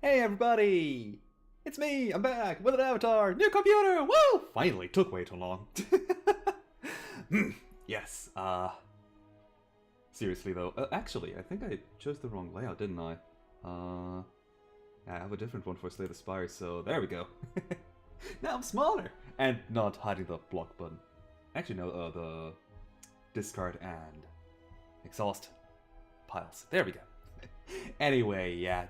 Hey everybody! It's me, I'm back with an avatar, new computer, woo! Finally, took way too long. Yes, seriously though, actually, I think I chose the wrong layout, didn't I? I have a different one for Slay the Spire, so there we go. Now I'm smaller! And not hiding the block button. Actually no, the discard and exhaust piles. There we go. Anyway, yeah,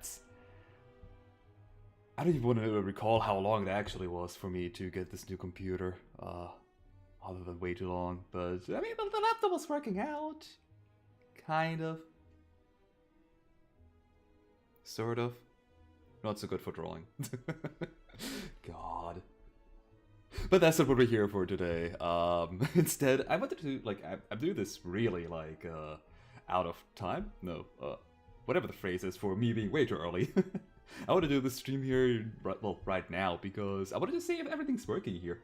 I don't even want to recall how long it actually was for me to get this new computer, other than way too long, but I mean, the laptop was working out. Kind of. Sort of. Not so good for drawing. God. But that's not what we're here for today. Instead, I wanted to, like, I'm doing this really, like, out of time? No, whatever the phrase is for me being way too early. I want to do this stream here, right now, because I wanted to see if everything's working here.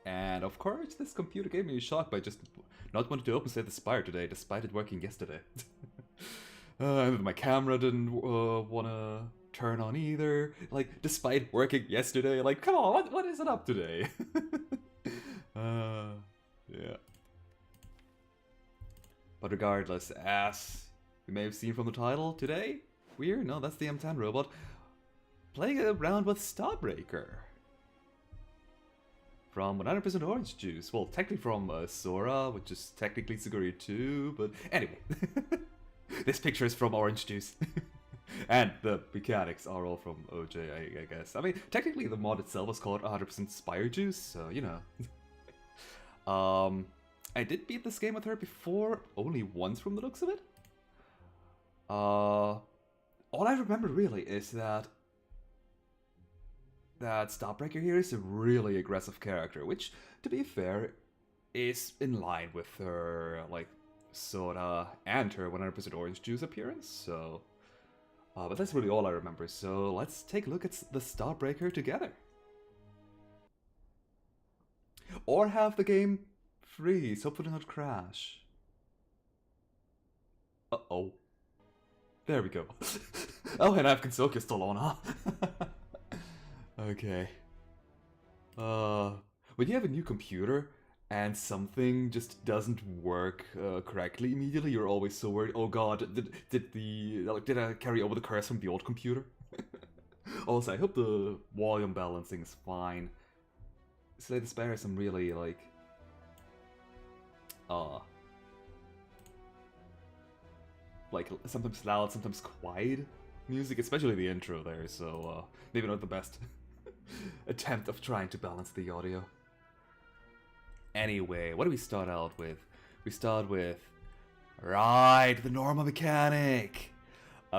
And of course, this computer gave me a shock by just not wanting to open Slay the Spire today, despite it working yesterday. And my camera didn't want to turn on either, like, despite working yesterday. Like, come on, what is it up today? Yeah. But regardless, as you may have seen from the title, today, no, that's the M10 robot, playing around with Starbreaker. From 100% Orange Juice. Well, technically from Sora, which is technically Suguri 2, but anyway. This picture is from Orange Juice. And the mechanics are all from OJ, I guess. I mean, technically the mod itself was called 100% Spire Juice, so, you know. I did beat this game with her before, only once from the looks of it. All I remember really is that Starbreaker here is a really aggressive character, which, to be fair, is in line with her, like, Soda and her 100% Orange Juice appearance, so... but that's really all I remember, so let's take a look at the Starbreaker together. Or have the game freeze, hopefully not crash. Uh-oh. There we go. Oh, and I have Kinsoka still on, huh? Okay. When you have a new computer and something just doesn't work correctly immediately, you're always so worried. Oh god, did I carry over the curse from the old computer? Also, I hope the volume balancing is fine. Slay the Spire has some really, like... like, sometimes loud, sometimes quiet music, especially the intro there, so maybe not the best attempt of trying to balance the audio. Anyway, what do we start out with? We start with... right, the normal mechanic!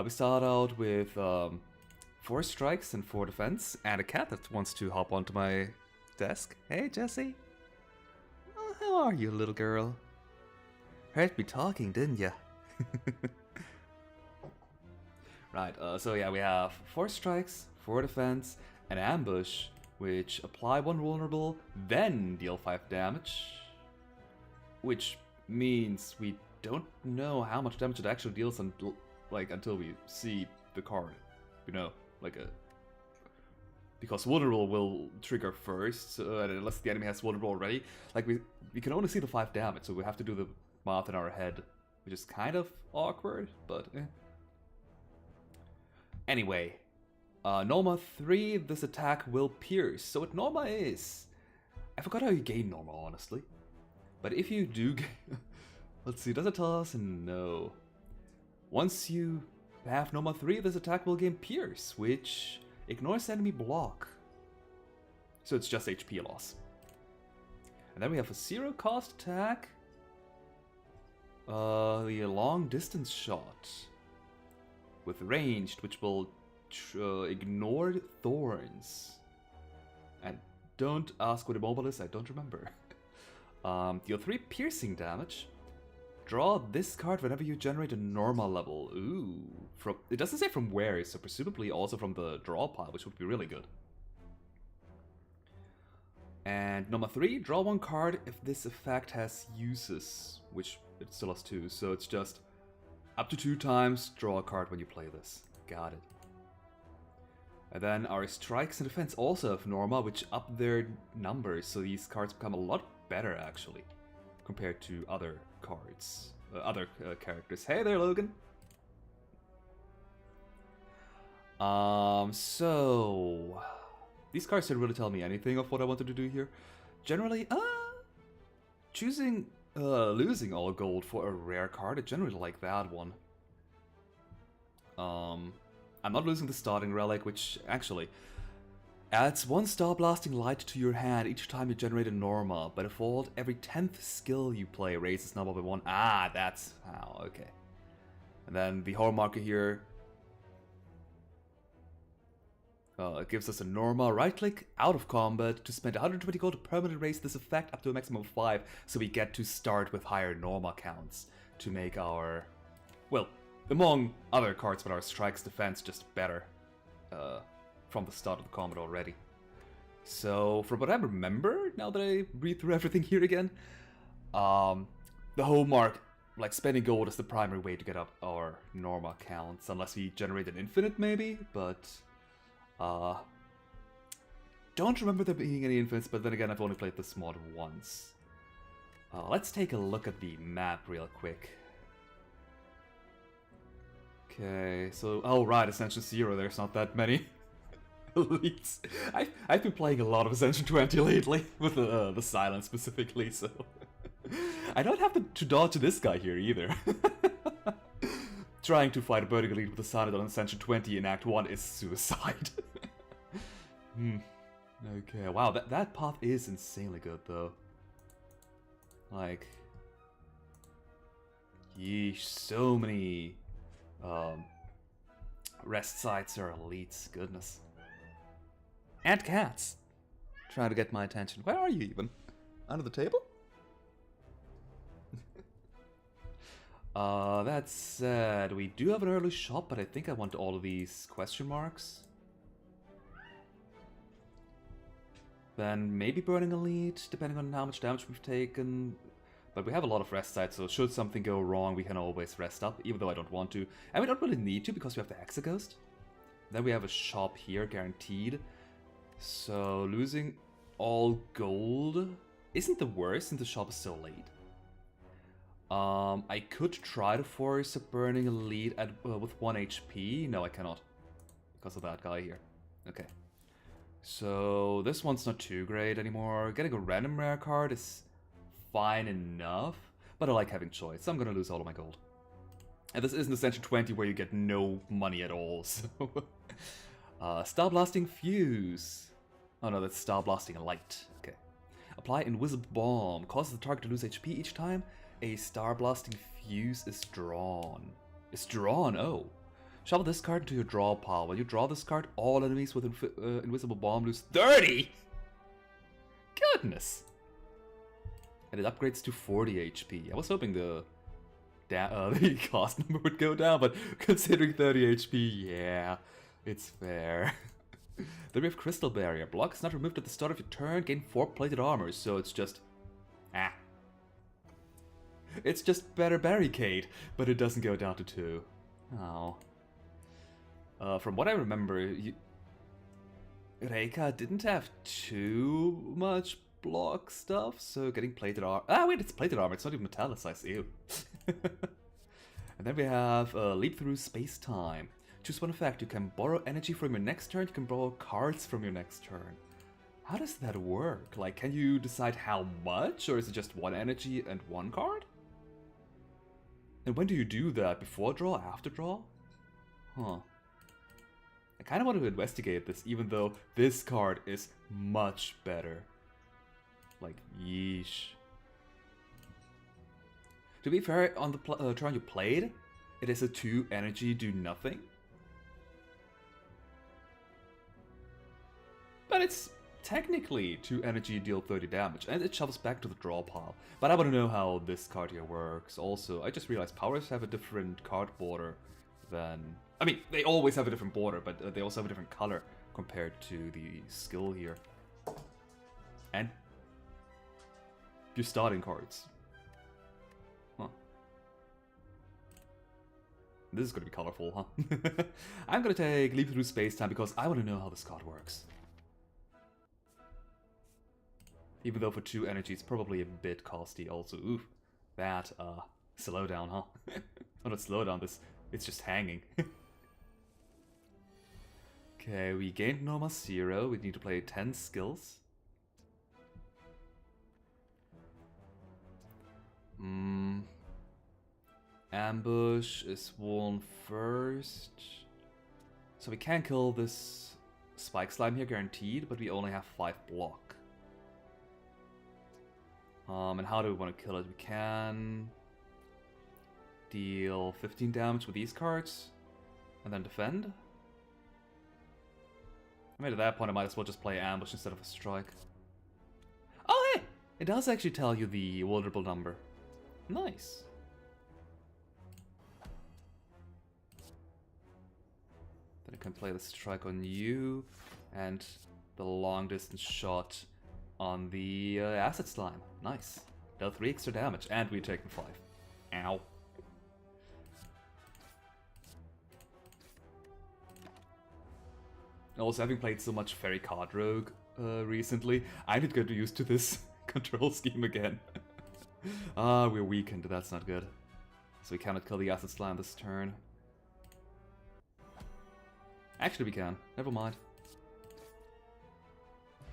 We start out with 4 strikes and 4 defense, and a cat that wants to hop onto my desk. Hey, Jessie. Oh, how are you, little girl? Heard me talking, didn't ya? Right, so yeah, we have 4 strikes, 4 defense, an ambush, which apply 1 vulnerable, then deal 5 damage. Which means we don't know how much damage it actually deals until we see the card. You know, because vulnerable will trigger first, unless the enemy has vulnerable already. Like, we can only see the 5 damage, so we have to do the math in our head, which is kind of awkward, but eh. Anyway, Norma 3, this attack will pierce. So what Norma is... I forgot how you gain Norma, honestly. But if you do... let's see, does it tell us? No. Once you have Norma 3, this attack will gain Pierce, which ignores enemy block. So it's just HP loss. And then we have a 0-cost attack. The long distance shot. With ranged, which will ignore thorns. And don't ask what immobile is, I don't remember. Deal 3 piercing damage. Draw this card whenever you generate a normal level. Ooh. It doesn't say from where, so presumably also from the draw pile, which would be really good. And number 3, draw 1 card if this effect has uses, which it still has 2, so it's just up to 2 times draw a card when you play this. Got it. And then our strikes and defense also have Norma, which up their numbers, so these cards become a lot better actually, compared to other cards, characters. Hey there, Logan! So... These cards didn't really tell me anything of what I wanted to do here. Generally, losing all gold for a rare card, I generally like that one. I'm not losing the starting relic, which actually adds 1 star blasting light to your hand each time you generate a Norma. By default, every 10th skill you play raises number by 1. Ah, that's how, okay. And then the hole marker here gives us a Norma. Right click out of combat to spend 120 gold to permanently raise this effect up to a maximum of 5, so we get to start with higher Norma counts to make our, well, among other cards, but our strikes defense just better from the start of the combat already. So, from what I remember, now that I read through everything here again, the home mark, like spending gold, is the primary way to get up our Norma counts, unless we generate an infinite maybe, but don't remember there being any infinites, but then again I've only played this mod once. Let's take a look at the map real quick. Okay, so, oh right, Ascension 0, there's not that many elites. I've been playing a lot of Ascension 20 lately, with the Silence specifically, so... I don't have to dodge this guy here either. Trying to fight a Burning Elite with a Silent on Ascension 20 in Act 1 is suicide. Okay, wow, that path is insanely good though. Like... Yeesh, so many... rest sites are elites, goodness. And cats! Trying to get my attention. Where are you even? Under the table? That said, we do have an early shop, but I think I want all of these question marks. Then maybe Burning Elite, depending on how much damage we've taken. But we have a lot of rest sites, so should something go wrong, we can always rest up, even though I don't want to. And we don't really need to, because we have the Hexaghost. Then we have a shop here, guaranteed. So losing all gold isn't the worst, since the shop is so late. I could try to force a Burning Elite at, with 1 HP. No, I cannot, because of that guy here. Okay. So this one's not too great anymore. Getting a random rare card is fine enough, but I like having choice, so I'm gonna lose all of my gold. And this isn't Ascension 20 where you get no money at all, so... Star Blasting Fuse. Oh no, that's Star Blasting Light. Okay. Apply Invisible Bomb. Causes the target to lose HP each time a Star Blasting Fuse is drawn. It's drawn, oh. Shuffle this card into your draw pile. When you draw this card, all enemies with Invisible Bomb lose 30! Goodness! And it upgrades to 40 HP. I was hoping the cost number would go down, but considering 30 HP, yeah, it's fair. Then we have Crystal Barrier. Block is not removed at the start of your turn, gain 4 plated armor, so it's just... It's just better barricade, but it doesn't go down to 2. Oh. From what I remember, Reika didn't have too much block stuff, so getting plated armor... Ah, wait, it's plated armor, it's not even metallicized, ew. And then we have Leap Through Space-Time. Choose one effect. You can borrow energy from your next turn, you can borrow cards from your next turn. How does that work? Like, can you decide how much, or is it just 1 energy and 1 card? And when do you do that? Before draw? After draw? Huh. I kind of want to investigate this, even though this card is much better. Like, yeesh. To be fair, on the turn you played, it is a 2 energy do nothing. But it's technically 2 energy deal 30 damage, and it shovels back to the draw pile. But I want to know how this card here works. Also, I just realized powers have a different card border than... I mean, they always have a different border, but they also have a different color compared to the skill here. And your starting cards. Huh. This is gonna be colorful, huh? I'm gonna take Leap Through Space-Time because I want to know how this card works. Even though for 2 energy it's probably a bit costly also. Ooh, that, slowdown, huh? Oh, not slowdown, it's just hanging. Okay, we gained Norma 0, we need to play 10 skills. Ambush is one first. So we can kill this Spike Slime here, guaranteed, but we only have 5 block. And how do we want to kill it? We can deal 15 damage with these cards, and then defend. I mean, at that point I might as well just play Ambush instead of a Strike. Oh hey! It does actually tell you the vulnerable number. Nice. Then I can play the Strike on you, and the long distance shot on the Acid Slime. Nice. Dealt 3 extra damage, and we taken 5. Ow. Also, having played so much Fairy Card Rogue recently, I need to get used to this control scheme again. Ah, we're weakened, that's not good. So we cannot kill the Acid Slime this turn. Actually we can, never mind.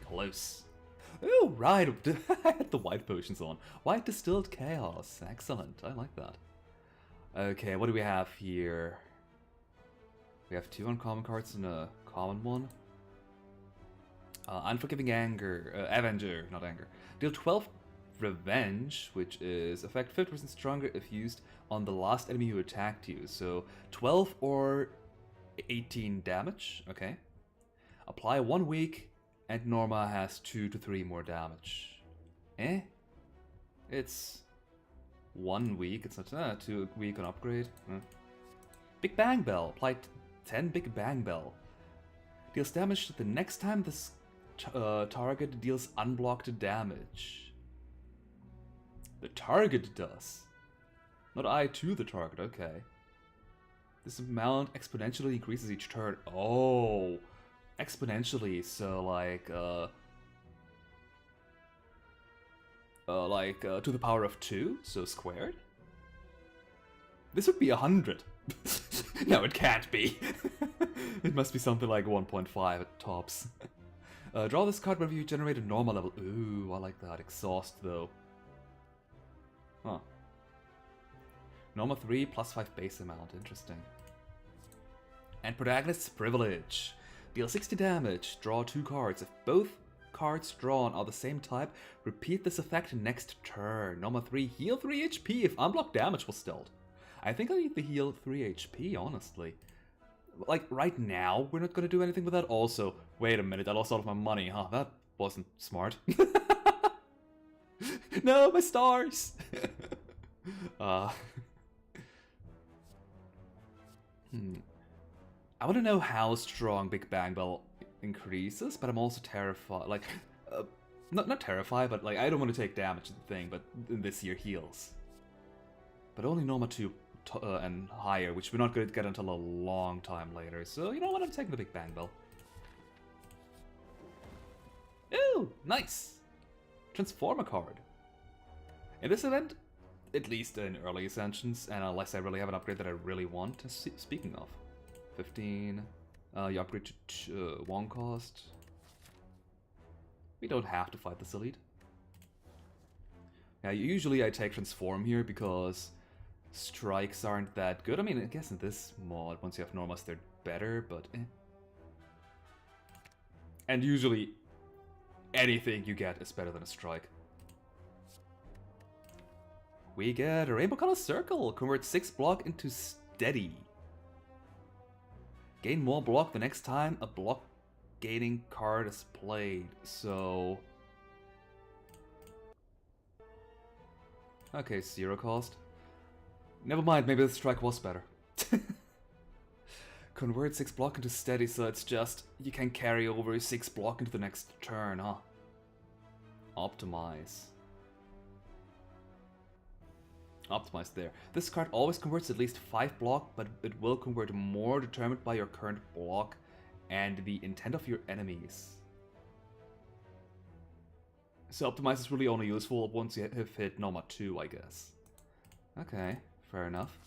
Close. Oh, right, I had the white potions on. White Distilled Chaos, excellent, I like that. Okay, what do we have here? We have 2 uncommon cards and a common one. Unforgiving Anger, Avenger, not Anger. Deal 12 Revenge, which is effect 50% stronger if used on the last enemy who attacked you. So 12 or 18 damage, okay. Apply 1 week, and Norma has 2 to 3 more damage. Eh? It's 1 week, it's not 2 week on upgrade. Big Bang Bell, apply 10 Big Bang Bell. Deals damage the next time this target deals unblocked damage. The target does. Not I to the target, okay. This amount exponentially increases each turn. Oh, exponentially, so like to the power of 2, so squared? This would be 100. No, it can't be. It must be something like 1.5 at tops. Draw this card whenever you generate a normal level. Ooh, I like that. Exhaust, though. Huh. Norma 3 plus 5 base amount. Interesting. And Protagonist's Privilege. Deal 60 damage. Draw 2 cards. If both cards drawn are the same type, repeat this effect next turn. Norma 3, heal 3 HP if unblocked damage was dealt. I think I need to heal 3 HP, honestly. Like, right now, we're not gonna do anything with that. Also, wait a minute, I lost all of my money, huh? That wasn't smart. No, my stars! I want to know how strong Big Bang Bell increases, but I'm also terrified. Like, not terrified, but like, I don't want to take damage to the thing, but this year heals. But only Norma 2 and higher, which we're not going to get until a long time later. So, you know what? I'm taking the Big Bang Bell. Ooh, nice! Transform a card. In this event, at least in early Ascensions, and unless I really have an upgrade that I really want, speaking of. 15, you upgrade to 1 cost. We don't have to fight this elite. Now, usually I take Transform here because strikes aren't that good. I mean, I guess in this mod, once you have Normas, they're better, but eh. And usually, anything you get is better than a strike. We get a Rainbow Color Circle. Convert 6 block into steady. Gain more block the next time a block gaining card is played. So... okay, 0 cost. Never mind, maybe the strike was better. Convert 6 block into steady, so it's just you can carry over 6 block into the next turn, huh? Optimize. Optimized there. This card always converts at least 5 block, but it will convert more determined by your current block and the intent of your enemies. So Optimize is really only useful once you have hit Norma 2, I guess. Okay, fair enough.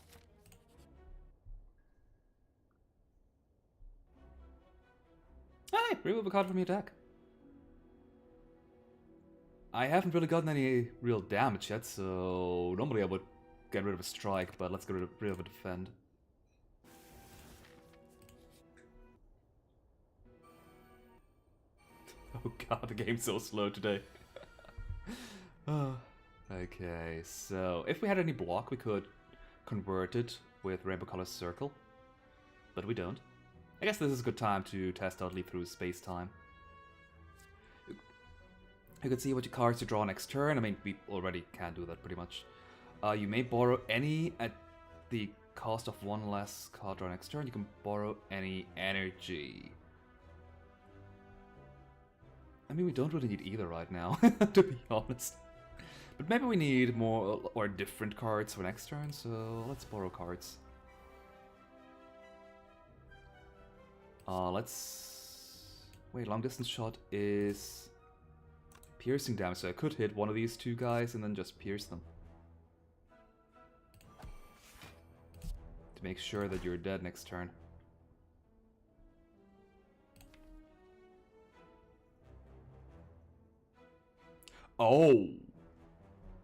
Hey, remove a card from your deck. I haven't really gotten any real damage yet, so normally I would get rid of a strike, but let's get rid of a defend. Oh god, the game's so slow today. Okay, so if we had any block, we could convert it with Rainbow Color Circle, but we don't. I guess this is a good time to test out Leap Through Space-Time. You can see what your cards you draw next turn. I mean, we already can do that pretty much. You may borrow any at the cost of 1 less card draw next turn. You can borrow any energy. I mean, we don't really need either right now, to be honest. But maybe we need more or different cards for next turn, so let's borrow cards. Let's... Wait, long distance shot is piercing damage, so I could hit one of these two guys and then just pierce them. To make sure that you're dead next turn. Oh!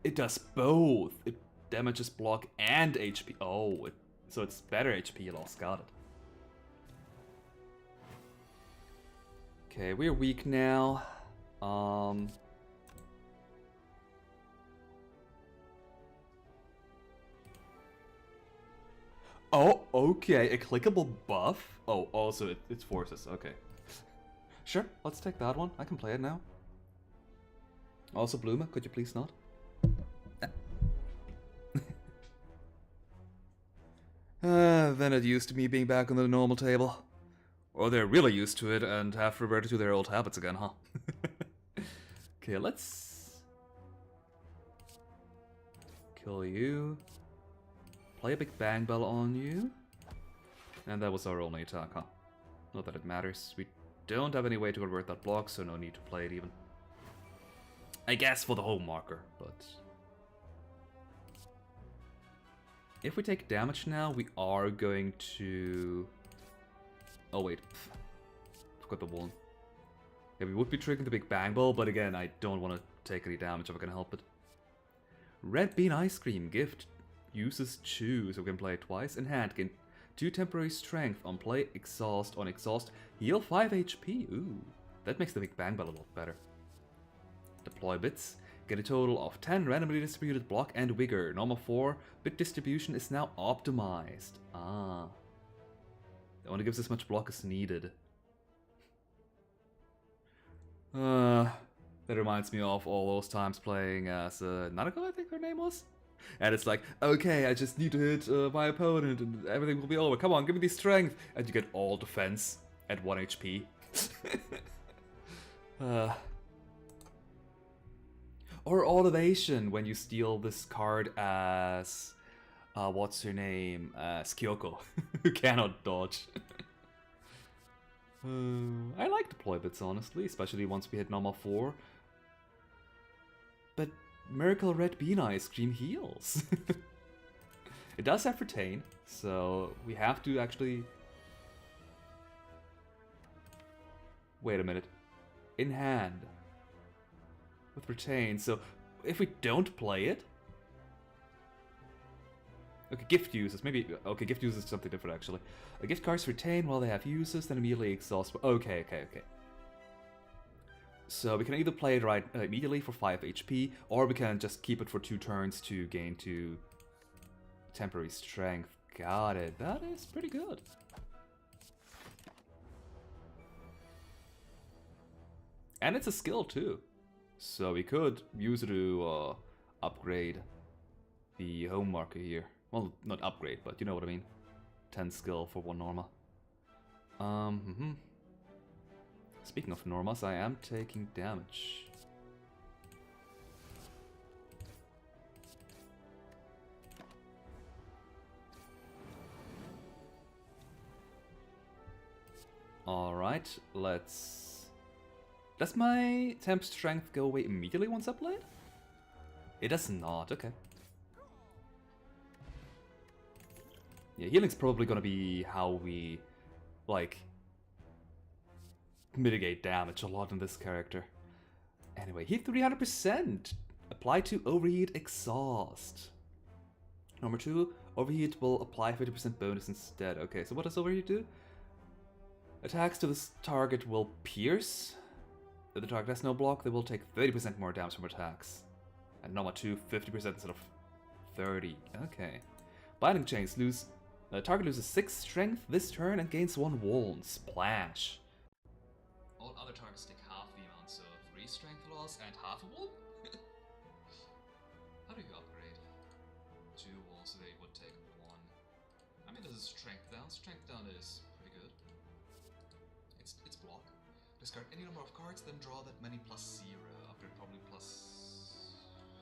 It does both! It damages block and HP. Oh, so it's better HP loss, got it. Okay, we're weak now. Oh, okay, a clickable buff? Oh, also it's forces, okay. Sure, let's take that one. I can play it now. Also, Bluma, could you please not? Then it used to me being back on the normal table. Or they're really used to it and have reverted to their old habits again, huh? Okay, let's... kill you. Play a Big Bang Bell on you. And that was our only attack, huh? Not that it matters. We don't have any way to convert that block, so no need to play it even. I guess for the home marker, but... if we take damage now, we are going to... oh wait, forgot the one. Yeah, we would be triggering the Big Bang Ball, but again, I don't want to take any damage if I can help it. Red Bean Ice Cream gift uses choose, so we can play it twice. In hand, gain 2 temporary strength on play, exhaust on exhaust, heal 5 HP. Ooh, that makes the Big Bang Ball a lot better. Deploy bits. Get a total of 10 randomly distributed block and vigor. Normal 4 bit distribution is now optimized. Ah. It only gives as much block as needed. That reminds me of all those times playing as Nanako, I think her name was? And it's like, okay, I just need to hit my opponent and everything will be over. Come on, give me the strength. And you get all defense at 1 HP. Or all evasion when you steal this card as... what's her name? As Kyoko, who cannot dodge. I like deploy bits, honestly, especially once we hit normal 4. But Miracle Red Bean Ice Cream heals. It does have retain, so we have to actually... wait a minute. In hand. With retain, so if we don't play it... okay, gift uses, maybe... okay, gift uses is something different, actually. Gift cards retain while they have uses, then immediately exhaust... okay. So we can either play it right immediately for 5 HP, or we can just keep it for 2 turns to gain 2 temporary strength. Got it. That is pretty good. And it's a skill, too. So we could use it to upgrade the home marker here. Well, not upgrade, but you know what I mean. 10 skill for 1 Norma. Speaking of Normas, I am taking damage. Alright, let's... Does my temp strength go away immediately once applied? It does not, okay. Yeah, healing's probably gonna be how we, like, mitigate damage a lot in this character. Anyway, heat 300%! Apply to overheat exhaust. Number 2, overheat will apply 50% bonus instead. Okay, so what does overheat do? Attacks to this target will pierce. If the target has no block, they will take 30% more damage from attacks. And number 2, 50% instead of 30. Okay. Binding chains lose. The target loses 6 strength this turn and gains 1 wound. Splash. All other targets take half the amount, so 3 strength loss and half a wound? How do you upgrade? 2 wounds, so they would take 1. I mean, this is strength down. Strength down is pretty good. It's block. Discard any number of cards, then draw that many plus 0. Upgrade probably plus...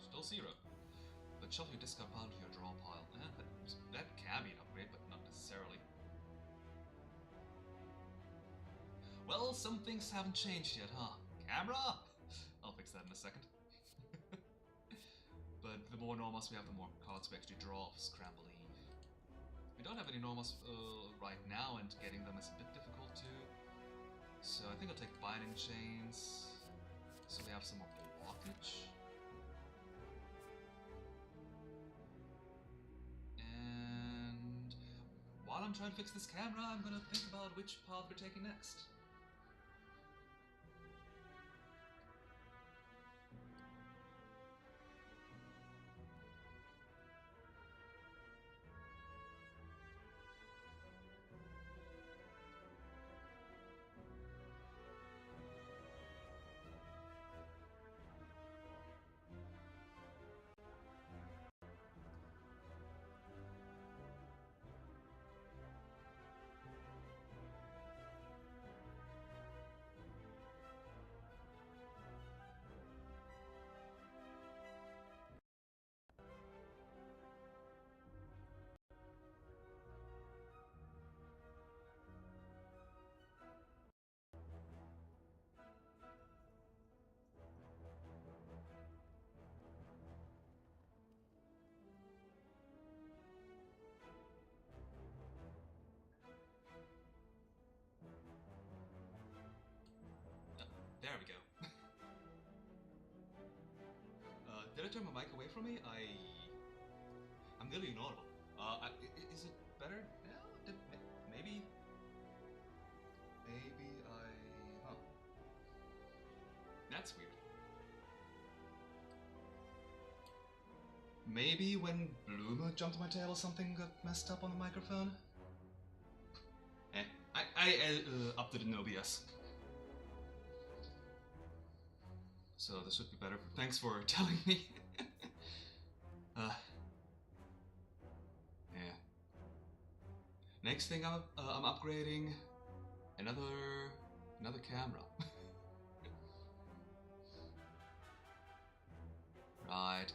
still 0. But shuffle your discard pile to your draw pile. That can be an upgrade, but not necessarily. Well, some things haven't changed yet, huh? Camera? I'll fix that in a second. But the more normals we have, the more cards we actually draw off Scramble Eve. We don't have any normals right now, and getting them is a bit difficult too. So I think I'll take Binding Chains, so we have some more blockage. And while I'm trying to fix this camera, I'm gonna think about which path we're taking next. There we go. Did I turn my mic away from me? I'm nearly inaudible. Is it better now? Maybe... Huh. That's weird. Maybe when Bloomer jumped on my tail or something got messed up on the microphone? I upped it in OBS. So this would be better. Thanks for telling me. Yeah. Next thing I'm upgrading another camera. Right.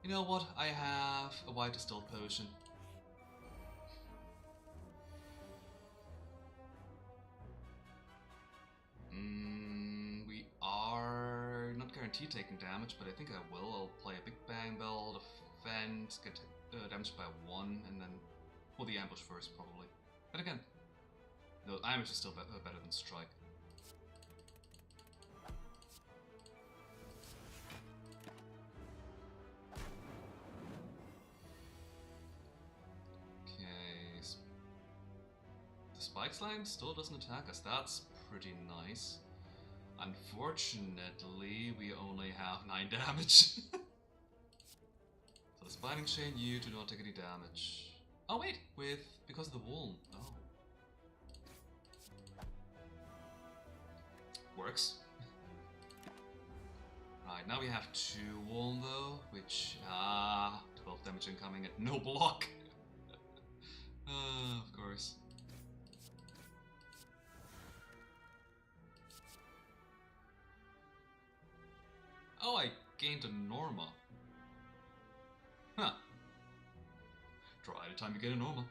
You know what? I have a white distilled potion. We are not guaranteed taking damage, but I think I will. I'll play a Big Bang Bell, defend, get damaged by 1, and then pull the ambush first, probably. But again, no, ambush is still better than strike. Okay, the Spike Slime still doesn't attack us. That's pretty nice. Unfortunately, we only have 9 damage. So the Binding Chain, you do not take any damage. Oh wait, because of the wound. Oh. Works. Right, now we have 2 wound though, which 12 damage incoming and no block. Of course. Oh, I gained a Norma. Huh. Try anytime you get a Norma.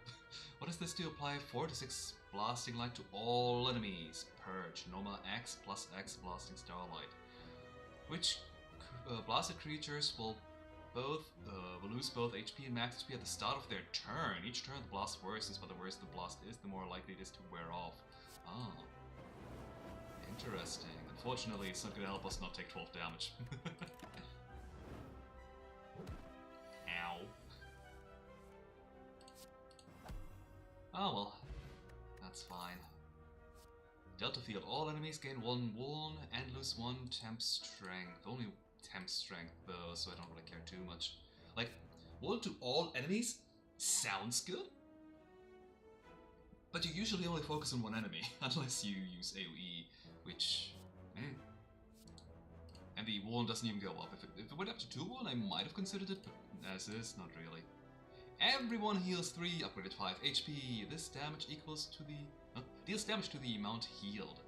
What does this do? Apply 4 to 6 blasting light to all enemies. Purge. Normal X plus X blasting starlight. Which blasted creatures will lose both HP and max HP at the start of their turn. Each turn the blast worsens, but the worse the blast is, the more likely it is to wear off. Ah. Interesting. Unfortunately, it's not gonna help us not take 12 damage. Ow. Oh well. That's fine. Delta field. All enemies gain 1/1 and lose 1 temp strength. Only temp strength though, so I don't really care too much. Like, 1 to all enemies sounds good, but you usually only focus on one enemy, unless you use AoE, which... And the 1 doesn't even go up. If it went up to 2/1, I might have considered it, but as is, not really. Everyone heals 3, upgraded 5 HP. This damage equals to the... deals damage to the amount healed.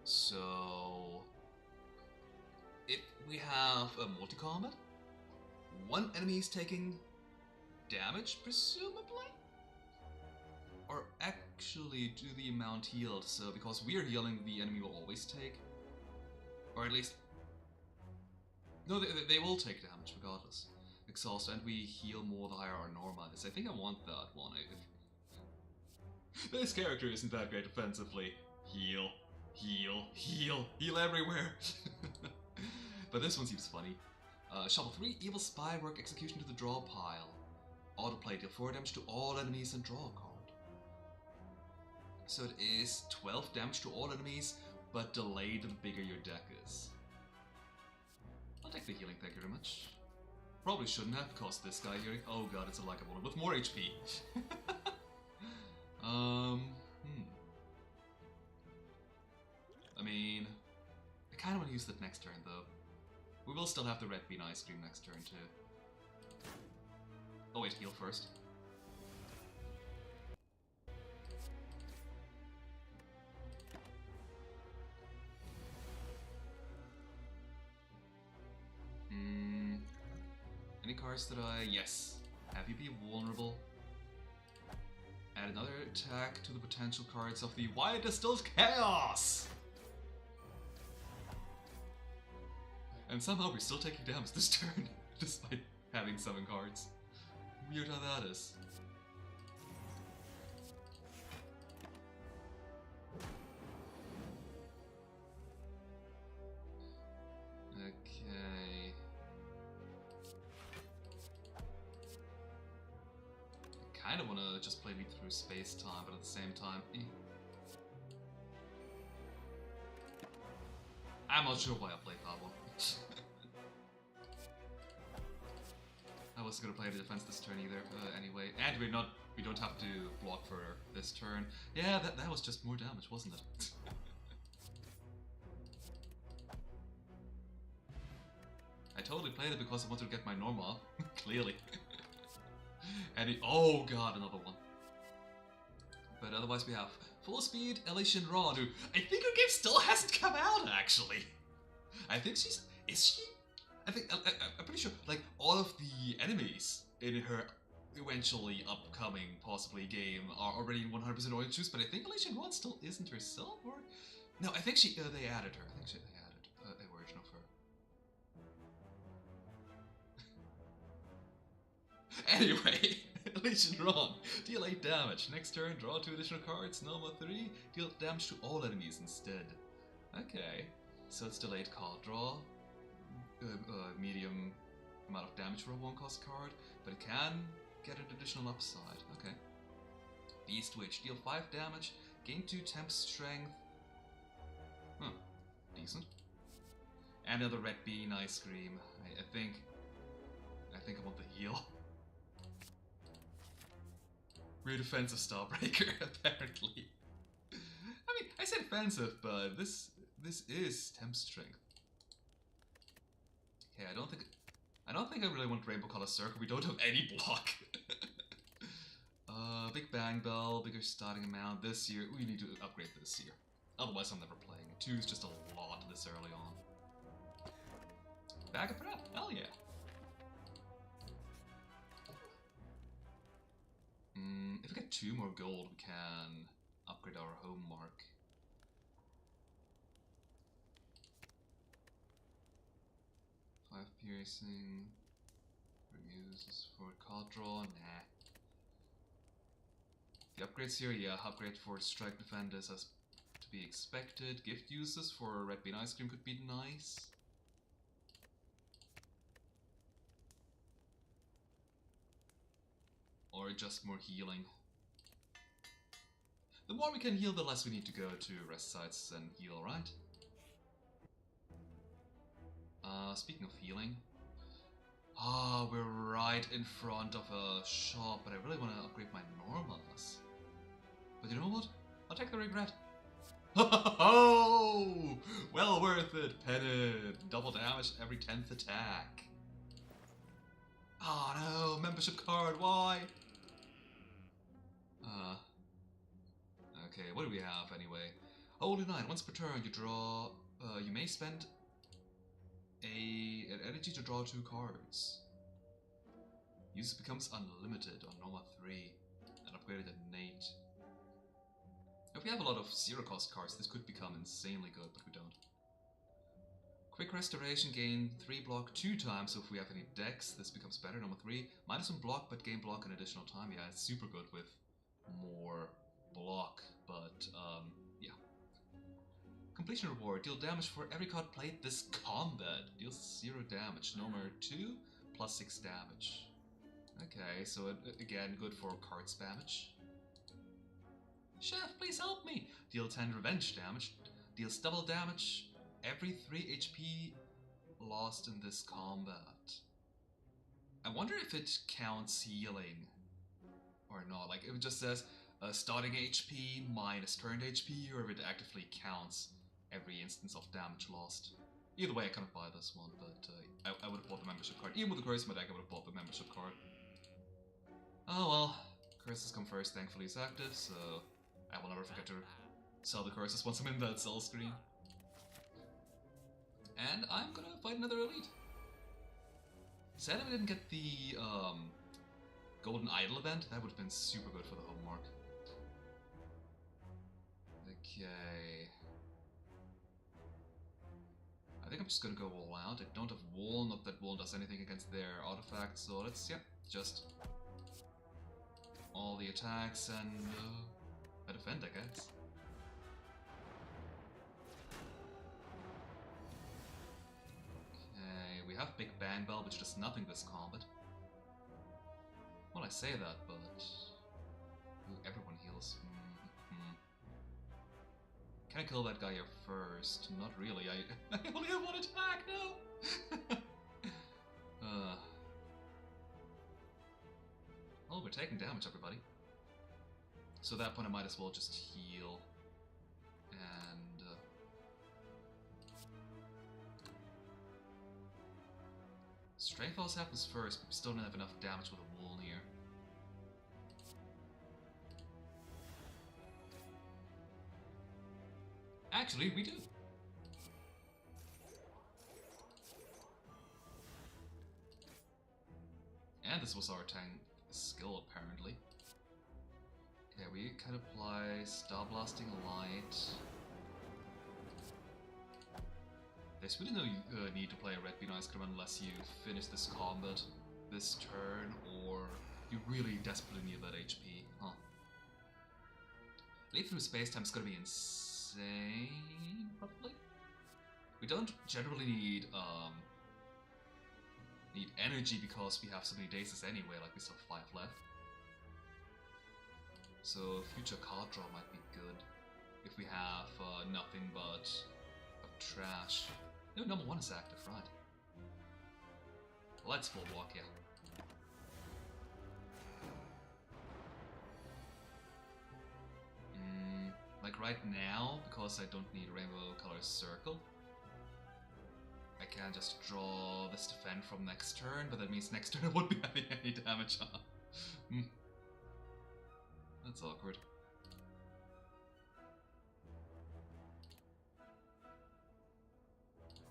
So... if we have a multi-combat, one enemy is taking damage, presumably? Or actually to the amount healed, so because we're healing, the enemy will always take. Or at least... no, they will take damage regardless. Exhaust, and we heal more the higher our normal is. I think I want that one. This character isn't that great offensively. Heal, heal, heal, heal everywhere! But this one seems funny. Shuffle 3 Evil Spy work execution to the draw pile. Autoplay, deal 4 damage to all enemies and draw a card. So it is 12 damage to all enemies, but delayed the bigger your deck is. I'll take the healing, thank you very much. Probably shouldn't have, because this guy here... oh god, it's a likable with more HP. I mean... I kinda wanna use that next turn, though. We will still have the red bean ice cream next turn, too. Oh wait, heal first. Any cards that I... yes. Have you be vulnerable. Add another attack to the potential cards of the Why Distilled Chaos! And somehow we're still taking damage this turn, despite having 7 cards. Weird how that is. Okay. I kinda wanna just play Leap Through Space-Time, but at the same time... I'm not sure why I played that one. I wasn't gonna play the defense this turn either, anyway. And we don't have to block for this turn. Yeah, that was just more damage, wasn't it? I totally played it because I wanted to get my normal up, clearly. And oh god, another one. But otherwise we have Full Speed, Elation Raw, who I think her game still hasn't come out, actually. I think she's... is she? I'm pretty sure, like, all of the enemies in her eventually upcoming, possibly, game are already in 100% orange juice, but I think Elation Raw still isn't herself, or... no, I think they added her. I think they added a version of her. Anyway, Elation Raw, deal 8 damage. Next turn, draw 2 additional cards. Noma 3, deal damage to all enemies instead. Okay, so it's delayed card draw. Medium amount of damage for a 1-cost card, but it can get an additional upside. Okay. Beast Witch, deal 5 damage, gain 2 temp strength. Huh, decent. And another red bean ice cream. I think I want the heal. Weird offensive Starbreaker, apparently. I mean, I said offensive, but this is temp strength. Okay, I don't think I really want Rainbow Color Circle. We don't have any block. Big Bang Bell, bigger starting amount this year. We need to upgrade this year. Otherwise, I'm never playing. 2 is just a lot this early on. Bag of Prep, hell yeah. 2 more gold, we can upgrade our home mark. 5 piercing. Reuses for card draw, nah. The upgrades here, yeah, upgrade for strike defenders as to be expected. Gift uses for red bean ice cream could be nice. Or just more healing. The more we can heal, the less we need to go to rest sites and heal, right? Speaking of healing. Ah, we're right in front of a shop, but I really want to upgrade my normals. But you know what? I'll take the regret. Oh, well worth it, Pennant. Double damage every 10th attack. Oh no, membership card, why? Okay, what do we have anyway? Holy Knight, once per turn you draw, you may spend an energy to draw 2 cards. Use becomes unlimited on Norma 3 and upgraded at Nate. If we have a lot of 0 cost cards, this could become insanely good, but we don't. Quick Restoration, gain 3 block 2 times, so if we have any decks, this becomes better. Number 3, -1 block, but gain block an additional time. Yeah, it's super good with more block, but yeah. Completion reward, deal damage for every card played this combat. Deals 0 damage. Number 2, +6 damage. Okay, so again, good for cards damage. Chef, please help me! Deal 10 revenge damage. Deals double damage every 3 HP lost in this combat. I wonder if it counts healing or not. Like, if it just says starting HP minus current HP, or if it actively counts every instance of damage lost. Either way, I couldn't buy this one, but I would have bought the membership card. Even with the curse in my deck, I would have bought the membership card. Oh well, curses come first, thankfully it's active, so I will never forget to sell the curses once I'm in that sell screen. And I'm gonna fight another elite. Sad if I didn't get the Golden Idol event, that would have been super good for the home mark. Okay. I think I'm just gonna go all out. I don't have Wall, not that Wall does anything against their artifacts, so let's, yeah, just all the attacks and I defend, I guess. Okay, we have Big Bang Bell, which does nothing this combat. Well, I say that, but ooh, everyone heals. Can I kill that guy here first? Not really. I only have 1 attack. No. Oh, we're taking damage, everybody. So at that point, I might as well just heal. And Strength Loss happens first, but we still don't have enough damage with a Wool here. Actually, we do. And this was our tank skill, apparently. Okay, we can apply Star Blasting Light. There's really no need to play a Red Bean Ice Cream unless you finish this combat this turn, or you really desperately need that HP, huh? Leap through space-time is gonna be insane, probably. We don't generally need energy because we have so many days anyway, like we still have 5 left. So future card draw might be good if we have nothing but trash. No, number 1 is active, right? Let's full walk, yeah. Like right now, because I don't need rainbow color circle, I can just draw this defend from next turn, but that means next turn I won't be having any damage on. That's awkward.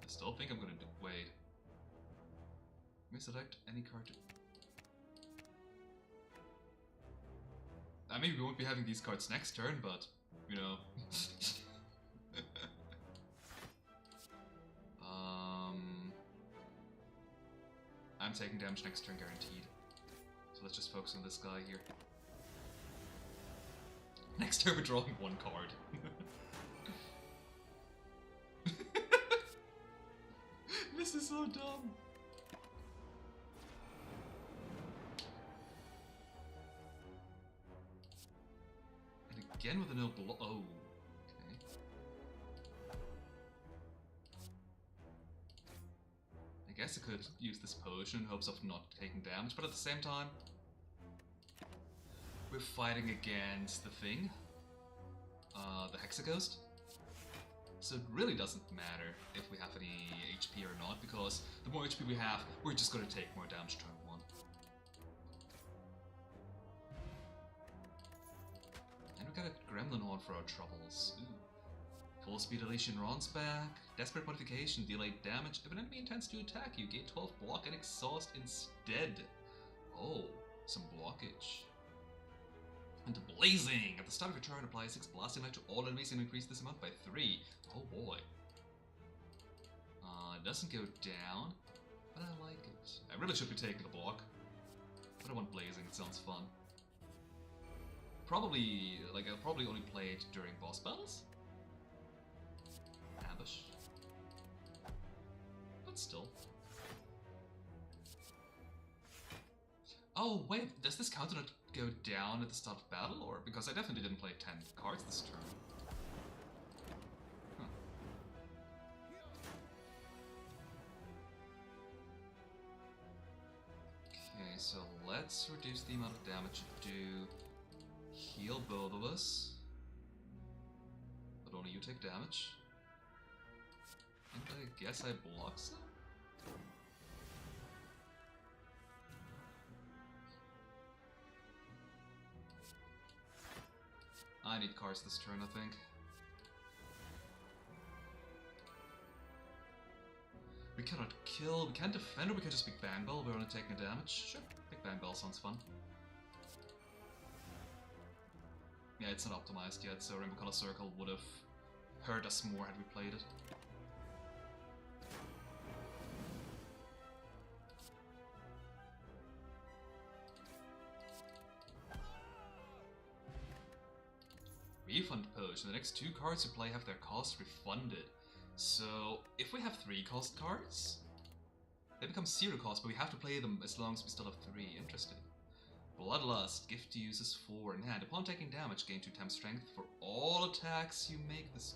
I still think I'm gonna do. Wait. Let me select any card. I mean, we won't be having these cards next turn, but, you know. I'm taking damage next turn guaranteed. So let's just focus on this guy here. Next turn we're drawing one card. This is so dumb. And again with a no block. Oh, okay. I guess I could use this potion in hopes of not taking damage, but at the same time, we're fighting against the thing, the Hexaghost. So it really doesn't matter if we have any HP or not, because the more HP we have, we're just gonna take more damage turn 1. And we got a Gremlin Horn for our troubles. Ooh. Full speed Elysian Ron's back. Desperate modification, delayed damage. If an enemy intends to attack you, gain 12 block and exhaust instead. Oh, some blockage. And Blazing! At the start of your turn, apply 6 blasting light to all enemies and increase this amount by 3. Oh boy. It doesn't go down, but I like it. I really should be taking the block. But I want Blazing, it sounds fun. Probably, like, I'll probably only play it during boss battles. Ambush. But still. Oh, wait, does this counter not go down at the start of battle? Or because I definitely didn't play 10 cards this turn. Huh. Okay, so let's reduce the amount of damage you do. Heal both of us. But only you take damage. And I guess I block some? I need cards this turn, I think. We cannot kill, we can't defend, or we can just Big Bang Bell, we're only taking damage. Sure, Big Bang Bell sounds fun. Yeah, it's not optimized yet, so Rainbow Color Circle would have hurt us more had we played it. Refund Potion. The next 2 cards you play have their cost refunded. So, if we have 3 cost cards, they become 0 cost, but we have to play them as long as we still have 3. Interesting. Bloodlust. Gift to use is 4 in hand. Upon taking damage, gain 2 times strength for all attacks you make this...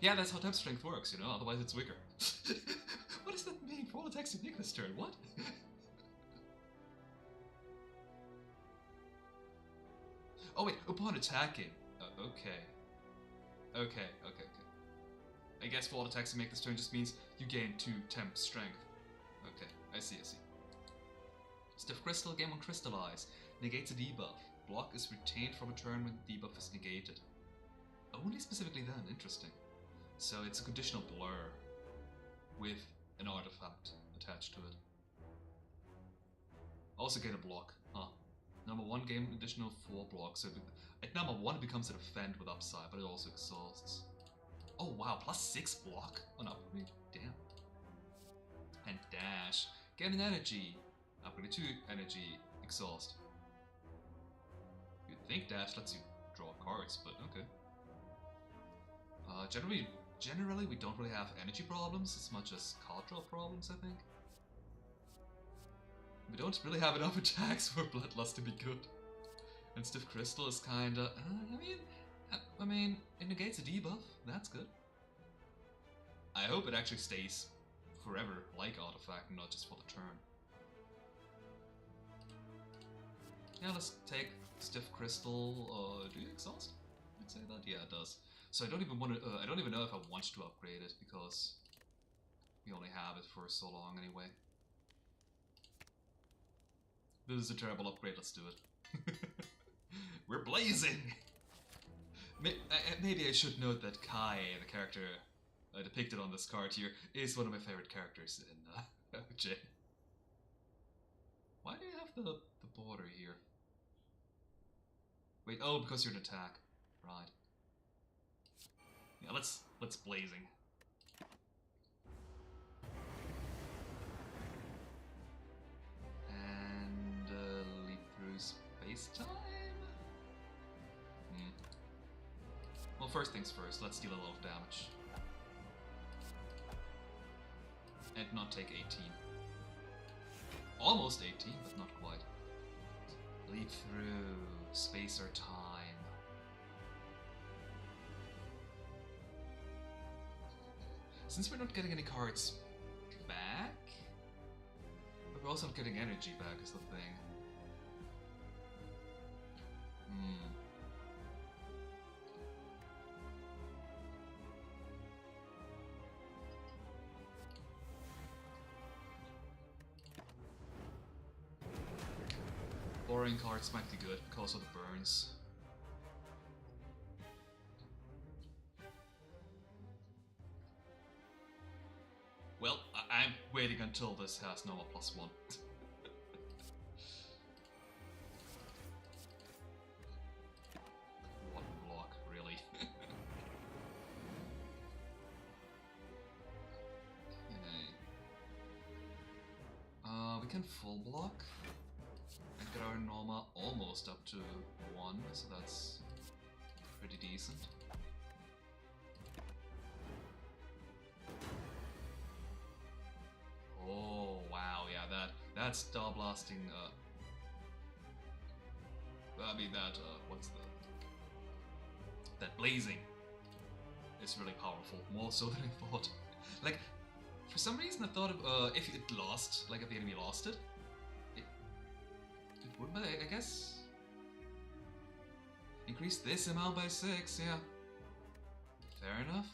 Yeah, that's how temp strength works, you know, otherwise it's weaker. What does that mean? For all attacks you make this turn, what? Oh wait, upon attacking. Okay. Okay. I guess for all attacks you make this turn just means you gain 2 temp strength. Okay, I see. Stiff Crystal, game on Crystallize. Negates a debuff. Block is retained from a turn when the debuff is negated. Only specifically then, interesting. So it's a conditional blur with an artifact attached to it. Also get a block, huh? Number 1 game additional 4 blocks, so at number 1 it becomes a defend with upside, but it also exhausts. Oh wow, plus 6 block on upgrade? Damn. And dash. Get an energy. Upgrade to energy, exhaust. You'd think dash lets you draw cards, but okay. Generally we don't really have energy problems as much as card draw problems, I think. We don't really have enough attacks for Bloodlust to be good. And Stiff Crystal is kinda... I mean, it negates a debuff, that's good. I hope it actually stays forever like Artifact and not just for the turn. Yeah, let's take Stiff Crystal. Do you exhaust? I'd say that. Yeah, it does. So I don't even want to. I don't even know if I want to upgrade it because we only have it for so long anyway. This is a terrible upgrade. Let's do it. We're blazing. Maybe I should note that Kai, the character depicted on this card here, is one of my favorite characters in OJ. Why do you have the border here? Wait, oh, because you're an attack. Right. Yeah, let's blazing. And leap through space-time? Well, first things first, let's deal a lot of damage. And not take 18. Almost 18, but not quite. Leap through space or time. Since we're not getting any cards back, but we're also not getting energy back is the thing. Borrowing cards might be good because of the burns. Well, I'm waiting until this has Nova +1. One block, really. Okay. We can full block. And get our Norma almost up to 1, so that's pretty decent. Oh wow, yeah, that Star Blasting, I mean that, that blazing is really powerful, more so than I thought. Like, for some reason I thought if it lost, like if the enemy lost it, it would, but I guess increase this amount by 6, yeah. Fair enough.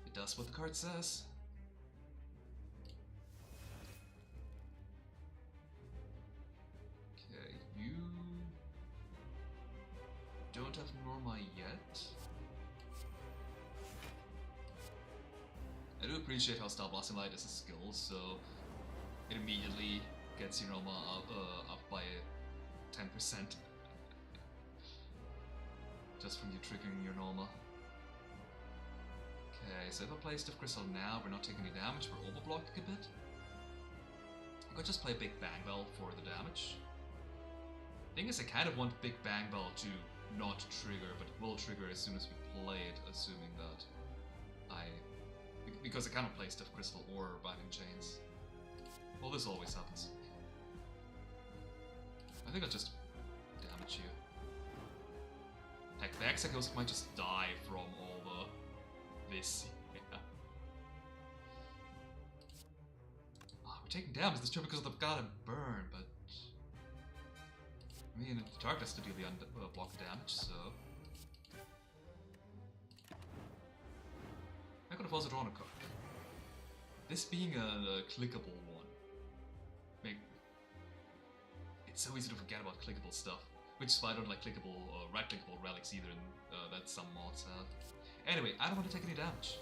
It does what the card says. Okay, you don't have Norma yet. I do appreciate how Star Blasting Light is a skill, so it immediately gets your Norma up by 10%. Just from you triggering your Norma. Okay, so if I play Stiff Crystal now, we're not taking any damage, we're overblocking a bit. I could just play Big Bang Bell for the damage. Thing is, I kind of want Big Bang Bell to not trigger, but it will trigger as soon as we play it, assuming that because I cannot play Stiff Crystal or Binding Chains. Well, this always happens. I think I'll just damage you. Heck, the Exeghost might just die from all this. Yeah. We're taking damage this turn because of the goddamn burn, but I mean, the target has to deal the block damage, so I could have also drawn a card. This being a clickable one, it's so easy to forget about clickable stuff. Which is why I don't like clickable, right-clickable relics either, that some mods have. Anyway, I don't want to take any damage.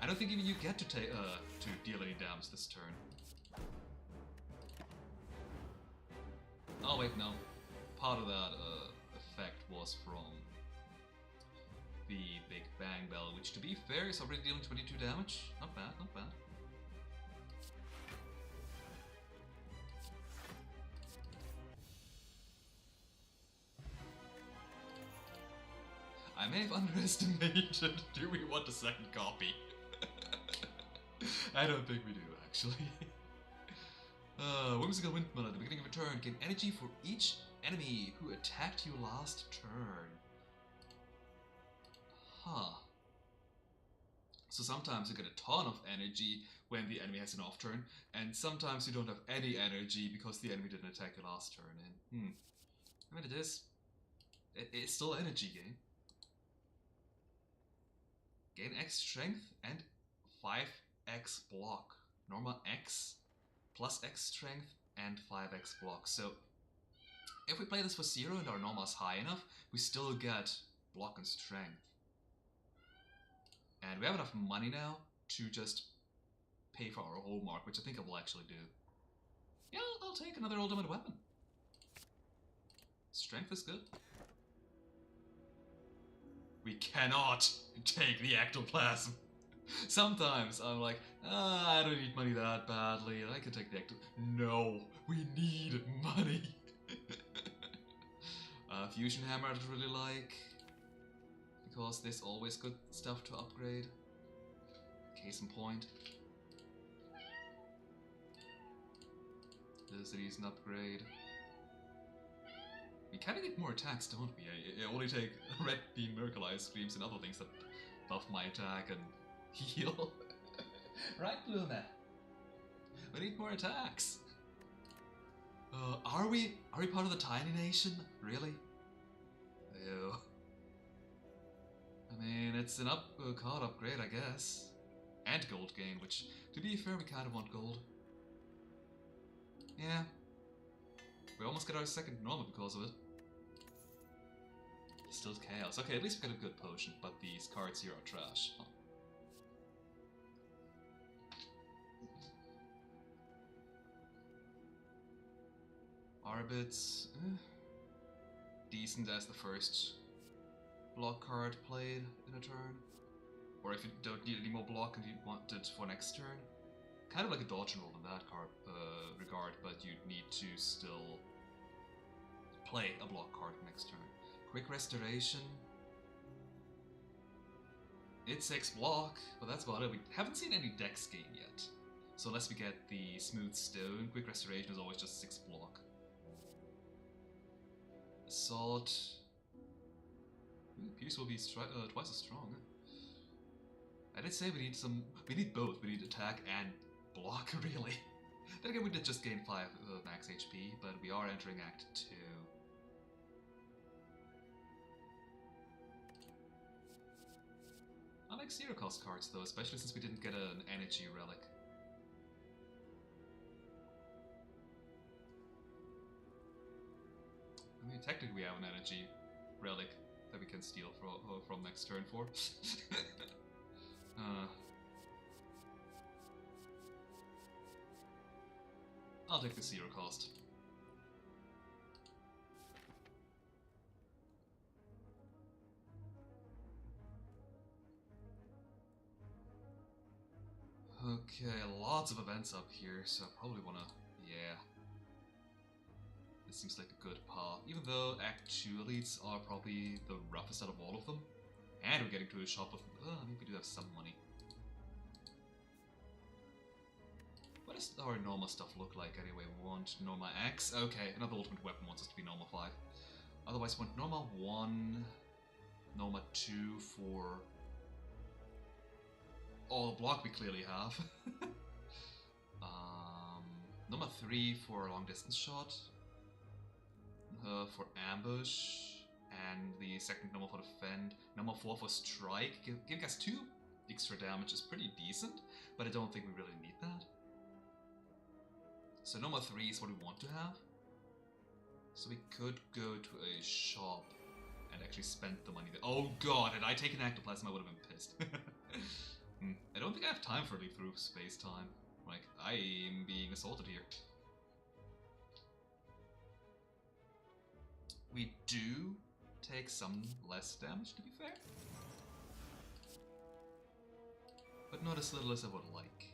I don't think even you get to deal any damage this turn. Oh wait, no. Part of that effect was from the Big Bang Bell, which to be fair is already dealing 22 damage. Not bad, not bad. I may have underestimated. Do we want a second copy? I don't think we do, actually. Whimsical Windmill at the beginning of a turn. Gain energy for each enemy who attacked you last turn. Huh. So sometimes you get a ton of energy when the enemy has an off turn, and sometimes you don't have any energy because the enemy didn't attack you last turn. And, I mean, it's still energy gain. Gain X strength and 5x block. Norma X plus X strength and 5x block. So if we play this for 0 and our Norma is high enough, we still get block and strength. And we have enough money now to just pay for our hallmark, which I think I will actually do. Yeah, I'll take another ultimate weapon. Strength is good. We cannot take the ectoplasm. Sometimes I'm like, I don't need money that badly, and I can take the ectoplasm. No, we need money. Fusion hammer I don't really like, because there's always good stuff to upgrade. Case in point. This is an upgrade. We kinda need more attacks, don't we? I only take Red Beam Miracle Ice Screams and other things that buff my attack and heal. Right, Luna? We need more attacks. Are we part of the Tiny Nation? Really? Ew. I mean, it's an card upgrade, I guess. And gold gain, which, to be fair, we kind of want gold. Yeah. We almost got our second normal because of it. Still chaos. Okay, at least we got a good potion, but these cards here are trash. Huh. Arbit's decent as the first block card played in a turn. Or if you don't need any more block and you want it for next turn. Kind of like a dodge and roll in that card regard, but you need to still play a block card next turn. Quick Restoration. It's 6 block, but that's about it. We haven't seen any dex gain yet. So unless we get the Smooth Stone, Quick Restoration is always just 6 block. Assault. Ooh, Pierce will be twice as strong. I did say we need both. We need attack and block, really. Then again, we did just gain 5 max HP, but we are entering Act 2. I like zero cost cards though, especially since we didn't get an energy relic. I mean, technically we have an energy relic that we can steal from next turn for. I'll take the zero cost. Okay, lots of events up here, so I probably wanna... yeah. This seems like a good path, even though Act 2 elites are probably the roughest out of all of them. And we're getting to a shop of... I mean, we do have some money. What does our Norma stuff look like anyway? We want Norma X. Okay, another ultimate weapon wants us to be Norma 5. Otherwise, we want Norma 1, Norma 2 for... all the block we clearly have. Norma 3 for a long distance shot. For ambush. And the second Norma for defend. Norma 4 for strike. Giving us 2 extra damage is pretty decent, but I don't think we really need that. So Norma 3 is what we want to have. So we could go to a shop and actually spend the money there. Oh god, had I taken Ectoplasm I would have been pissed. I don't think I have time for leap through space-time. Like, I'm being assaulted here. We do take some less damage, to be fair. But not as little as I would like.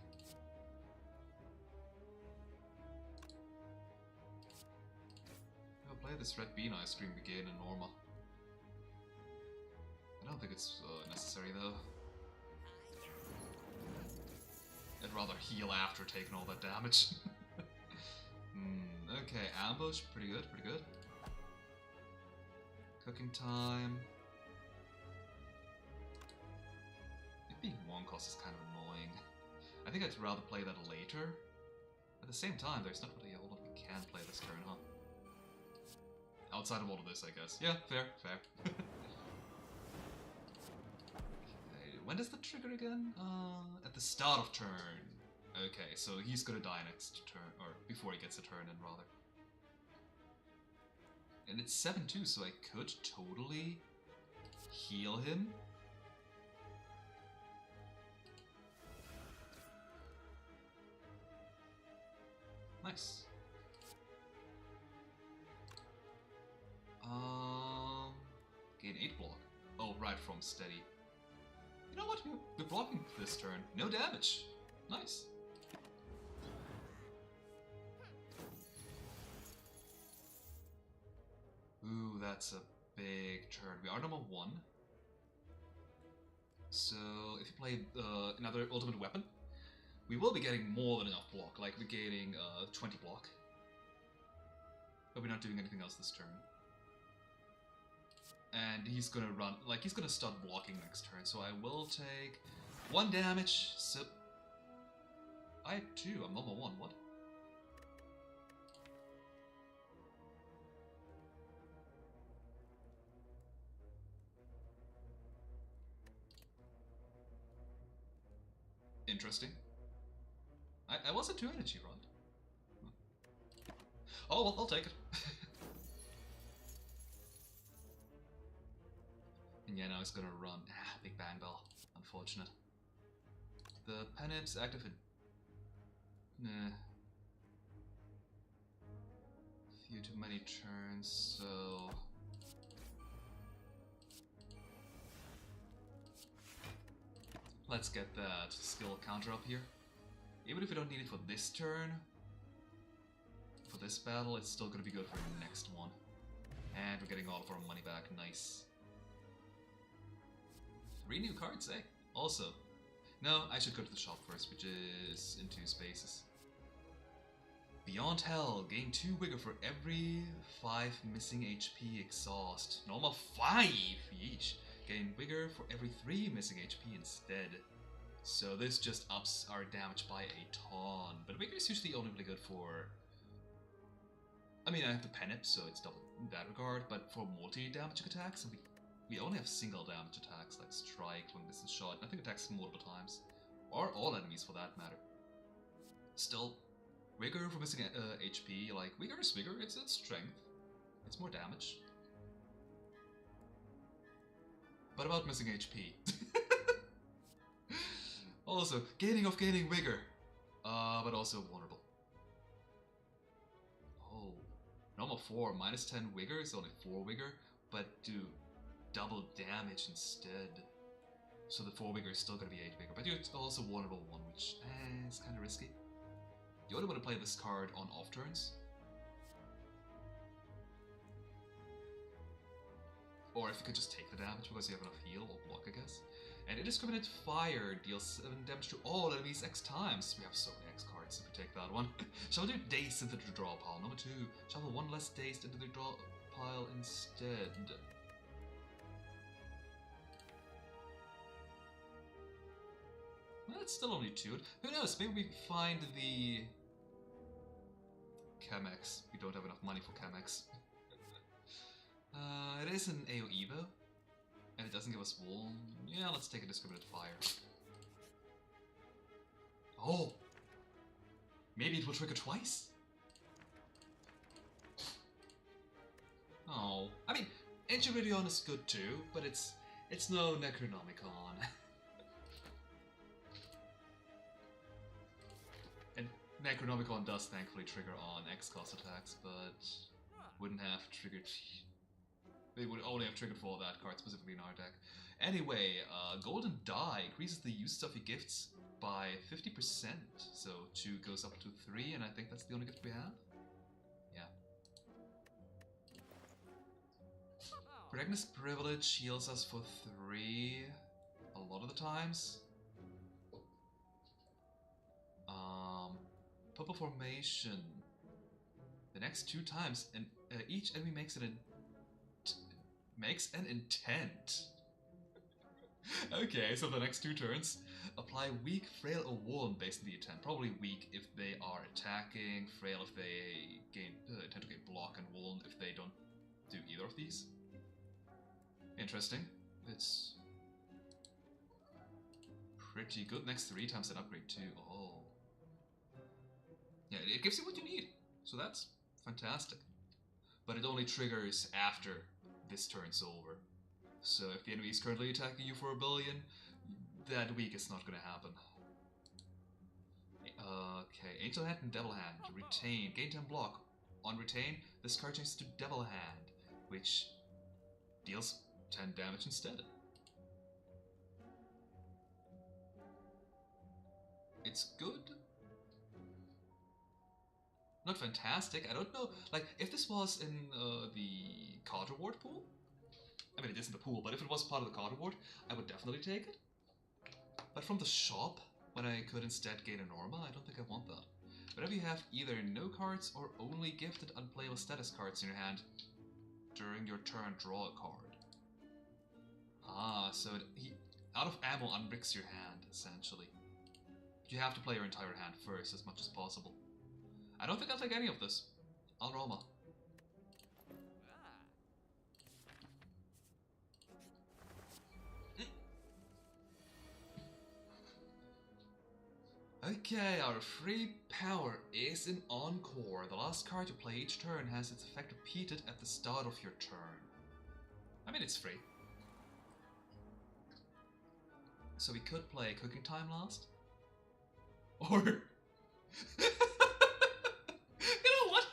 I'll play this Red Bean Ice Cream again in Norma. I don't think it's necessary, though. I'd rather heal after taking all that damage. Okay, ambush, pretty good, pretty good. Cooking time. It being 1 cost is kind of annoying. I think I'd rather play that later. At the same time, there's not really a whole lot we can play this turn, huh? Outside of all of this, I guess. Yeah, fair, fair. Okay, when does that trigger again? At the start of turn. Okay, so he's gonna die next turn, or before he gets a turn in, rather. And it's 7-2, so I could totally heal him. Nice. Gain 8 block. Oh, right, from steady. You know what? We're blocking this turn. No damage. Nice. Ooh, that's a big turn. We are number 1. So, if you play another ultimate weapon, we will be getting more than enough block. Like, we're getting 20 block. But we're not doing anything else this turn. And he's gonna run, like, he's gonna start blocking next turn. So I will take 1 damage. So, I have 2. I'm number 1. What? Interesting. I was a 2 energy run. Oh, well, I'll take it. And yeah, now it's gonna run. Ah, Big Bang Bell. Unfortunate. The Penip's active in... Nah. Few too many turns, so... Let's get that skill counter up here. Even if we don't need it for this turn, for this battle, it's still gonna be good for the next one. And we're getting all of our money back, nice. 3 new cards, eh? Also, no, I should go to the shop first, which is in 2 spaces. Beyond Hell, gain 2 vigor for every 5 missing HP exhaust. Normal 5! Yeesh. Gain vigor for every 3 missing HP instead. So this just ups our damage by a ton. But vigor is usually only really good for... I mean, I have the Penip, so it's double in that regard, but for multi-damage attacks, we only have single damage attacks, like Strike, Long Distance Shot, I think attacks multiple times. Or all enemies for that matter. Still, Vigor for missing HP, like, Vigor is Vigor, it's strength. It's more damage. But about missing HP. Also, gaining Vigor. But also vulnerable. Oh. Normal 4, minus 10 Vigor is only 4 Vigor, but do double damage instead. So the 4 Vigor is still gonna be 8 Vigor, but you're also vulnerable 1, which is kinda risky. You only want to play this card on off turns. Or if you could just take the damage because you have enough heal or block, I guess. And Indiscriminate Fire deals 7 damage to all enemies X times. We have so many X cards if we take that one. Shall we do Dazed into the draw pile? Number 2. Shuffle 1 less Dazed into the draw pile instead. Well, it's still only 2. Who knows? Maybe we find the Chemex. We don't have enough money for Chemex. It is an AO Evo, and it doesn't give us wool. Yeah, let's take a Discriminate Fire. Oh! Maybe it will trigger twice? Oh. I mean, Ancient Radion is good too, but it's no Necronomicon. And Necronomicon does thankfully trigger on X-cost attacks, but wouldn't have triggered... They would only have triggered for that card, specifically in our deck. Anyway, Golden Die increases the use of your gifts by 50%. So 2 goes up to 3, and I think that's the only gift we have? Yeah. Pregnus Privilege heals us for 3 a lot of the times. Purple Formation. The next 2 times, and each enemy makes an intent. Okay, so the next 2 turns, apply weak, frail, or warm based on the intent. Probably weak if they are attacking, frail if they tend to gain block, and warm if they don't do either of these. Interesting. It's pretty good. Next 3 times an upgrade too. Oh. Yeah, it gives you what you need. So that's fantastic. But it only triggers after this turn's over. So if the enemy is currently attacking you for a billion, that week is not gonna happen. Okay, Angel Hand and Devil Hand. Retain. Gain 10 block. On retain, this card changes to Devil Hand, which deals 10 damage instead. It's good. Not fantastic. I don't know. Like, if this was in the card reward pool, I mean, it isn't the pool, but if it was part of the card reward, I would definitely take it. But from the shop, when I could instead gain a Norma, I don't think I want that. Whenever you have either no cards or only gifted unplayable status cards in your hand, during your turn, draw a card. Ah, so out of ammo unbricks your hand, essentially. You have to play your entire hand first as much as possible. I don't think I'll take any of this. I'll Roma. Okay, our free power is an Encore. The last card you play each turn has its effect repeated at the start of your turn. I mean, it's free. So we could play Cooking Time last. Or... you know what?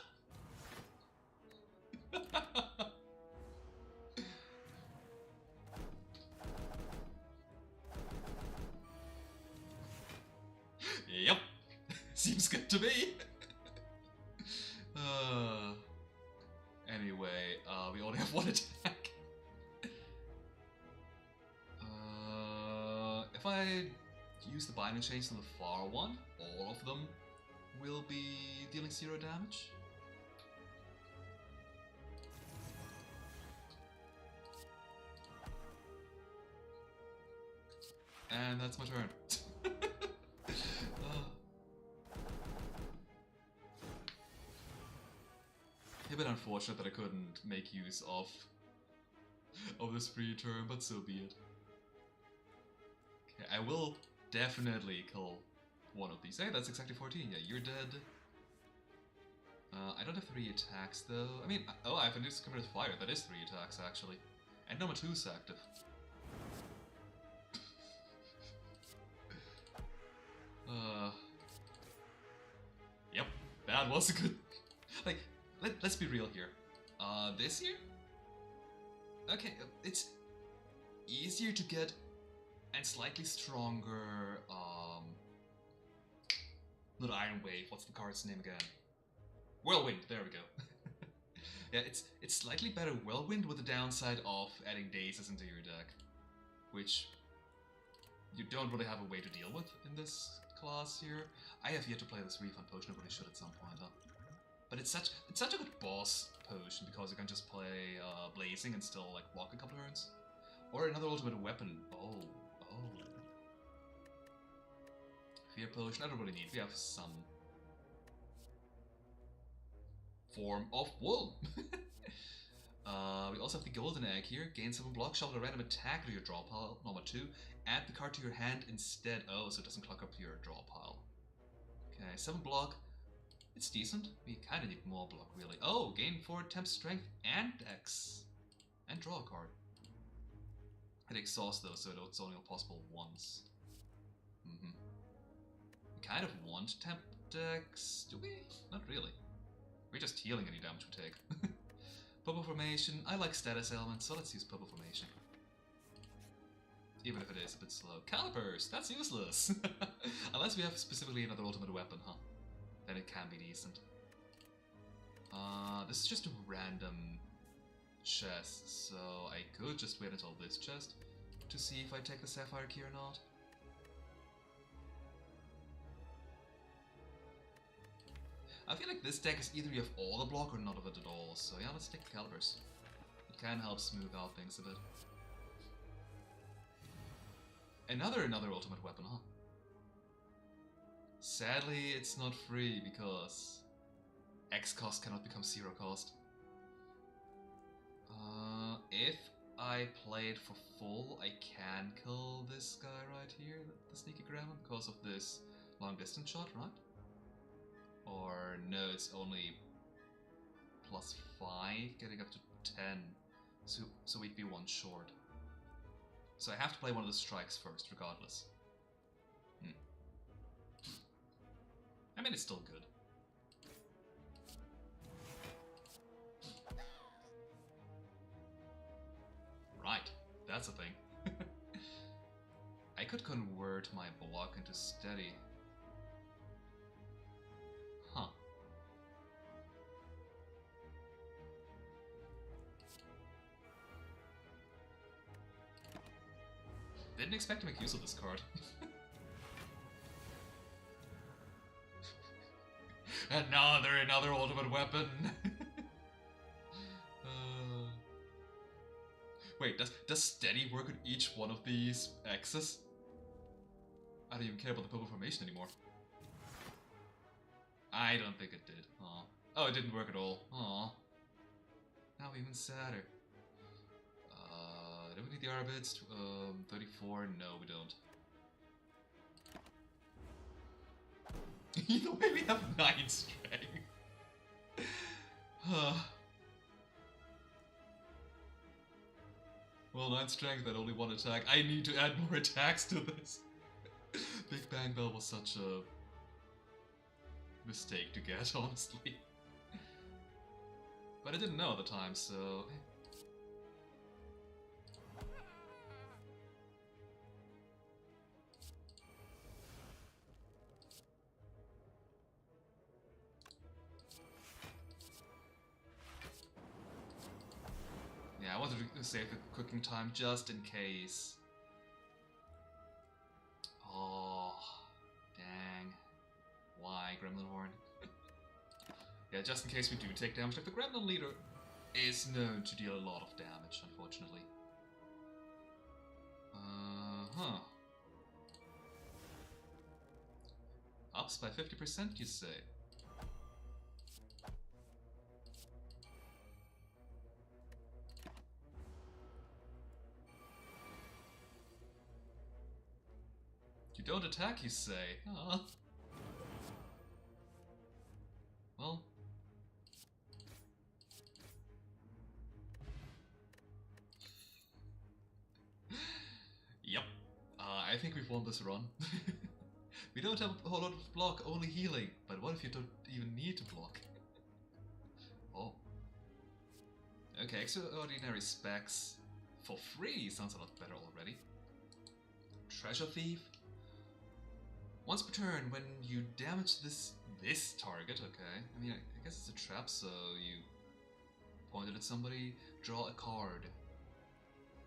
Yep. Seems good to me. Anyway, we only have one attack. If I use the binding chains on the far one, all of them will be dealing 0 damage. And that's my turn. A bit unfortunate that I couldn't make use of this free turn, but so be it. Okay, I will definitely kill one of these. Hey, that's exactly 14. Yeah, you're dead. I don't have 3 attacks though. I mean, oh, I have a new committed fire. That is 3 attacks actually. And number 2 is active. Yep, that was a good. Like, let's be real here. This here? Okay, it's easier to get and slightly stronger, not Iron Wave, what's the card's name again? Whirlwind, there we go. Yeah, it's slightly better Whirlwind with the downside of adding Dazes into your deck, which you don't really have a way to deal with in this class here. I have yet to play this Refund Potion, I really should at some point though. But it's such a good boss potion because you can just play Blazing and still like walk a couple turns. Or another ultimate weapon. Oh. Fear Potion, I don't really need. We have some form of wool. We also have the Golden Egg here. Gain 7 block, shuffle a random attack to your draw pile. Number 2. Add the card to your hand instead. Oh, so it doesn't clock up to your draw pile. Okay, 7 block. It's decent. We kind of need more block, really. Oh, gain 4 temp strength and dex. And draw a card. It exhausts though, so it's only possible once. We kind of want temp dex, do we? Not really. We're just healing any damage we take. Purple Formation, I like status elements, so let's use Purple Formation. Even if it is a bit slow. Calipers, that's useless! Unless we have specifically another ultimate weapon, huh? Then it can be decent. This is just a random chest, so I could just wait until this chest to see if I take the Sapphire Key or not. I feel like this deck is either you have all the block or none of it at all, so yeah, let's take the Calibers. It can help smooth out things a bit. Another ultimate weapon, huh? Sadly, it's not free because X cost cannot become 0 cost. If I play it for full, I can kill this guy right here, the Sneaky Gremlin, because of this long distance shot, right? Or no, it's only +5, getting up to 10, so we'd be 1 short. So I have to play one of the strikes first, regardless. I mean, it's still good. Right, that's a thing. I could convert my block into steady. Huh. Didn't expect to make use of this card. Another ultimate weapon. Wait, does steady work with each one of these X's? I don't even care about the purple formation anymore. I don't think it did. Aw. Oh, it didn't work at all. Aw. Now even sadder. Do we need the Arbits? 34? No, we don't. Either way, we have 9 strength. Well, 9 strength and only 1 attack. I need to add more attacks to this. Big Bang Bell was such a mistake to get, honestly. But I didn't know at the time, so... Yeah, I wanted to save the cooking time just in case. Oh, dang. Why, Gremlin Horn? Yeah, just in case we do take damage. Like, the Gremlin Leader is known to deal a lot of damage, unfortunately. Huh. Ups by 50%, you say? You don't attack, you say? Huh. Well. Yep. I think we've won this run. We don't have a whole lot of block, only healing. But what if you don't even need to block? Oh. Okay, extraordinary specs for free sounds a lot better already. Treasure Thief. Once per turn, when you damage this target, okay. I mean, I guess it's a trap, so you point it at somebody, draw a card.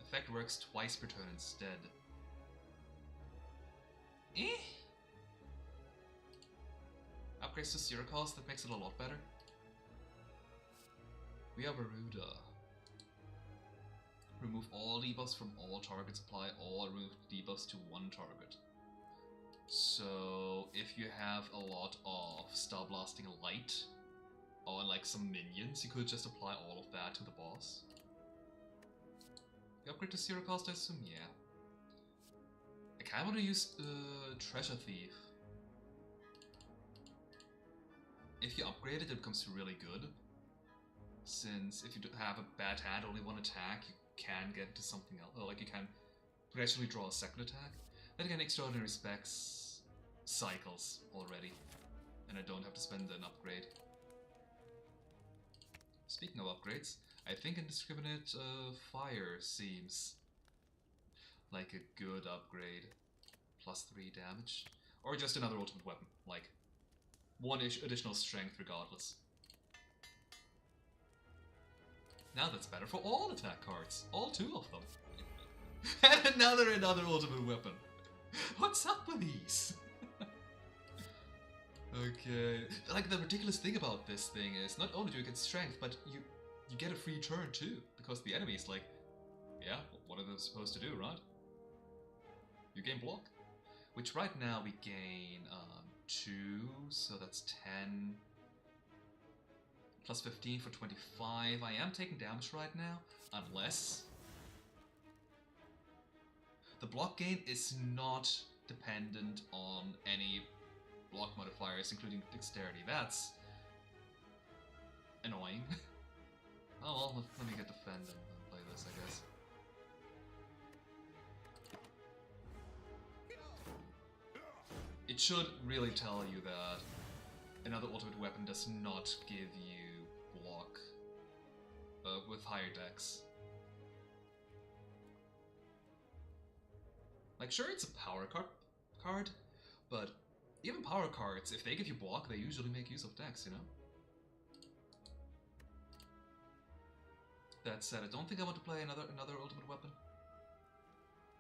Effect works twice per turn instead. Eh? Upgrades to zero cost, that makes it a lot better. We have Aruda. Remove all debuffs from all targets, apply all removed debuffs to one target. So, if you have a lot of Star Blasting Light, or like some minions, you could just apply all of that to the boss. You upgrade to zero cost, I assume? Yeah. I kinda wanna use Treasure Thief. If you upgrade it, it becomes really good. Since if you have a bad hand, only one attack, you can get into something else. Or like you can potentially draw a second attack. Then again, extraordinary specs cycles already, and I don't have to spend an upgrade. Speaking of upgrades, I think Indiscriminate Fire seems like a good upgrade. Plus 3 damage. Or just another ultimate weapon, like 1 additional strength regardless. Now that's better for all attack cards, all 2 of them. And another ultimate weapon. What's up with these? Okay. Like, the ridiculous thing about this thing is, not only do you get strength, but you get a free turn too. Because the enemy is like, yeah, what are they supposed to do, right? You gain block. Which right now we gain 2, so that's 10. Plus 15 for 25. I am taking damage right now, unless... The block gain is not dependent on any block modifiers, including dexterity. That's annoying. Oh well, let me get defend and play this, I guess. It should really tell you that another ultimate weapon does not give you block with higher dex. Like, sure, it's a power card, but even power cards, if they give you block, they usually make use of Dex, you know? That said, I don't think I want to play another ultimate weapon.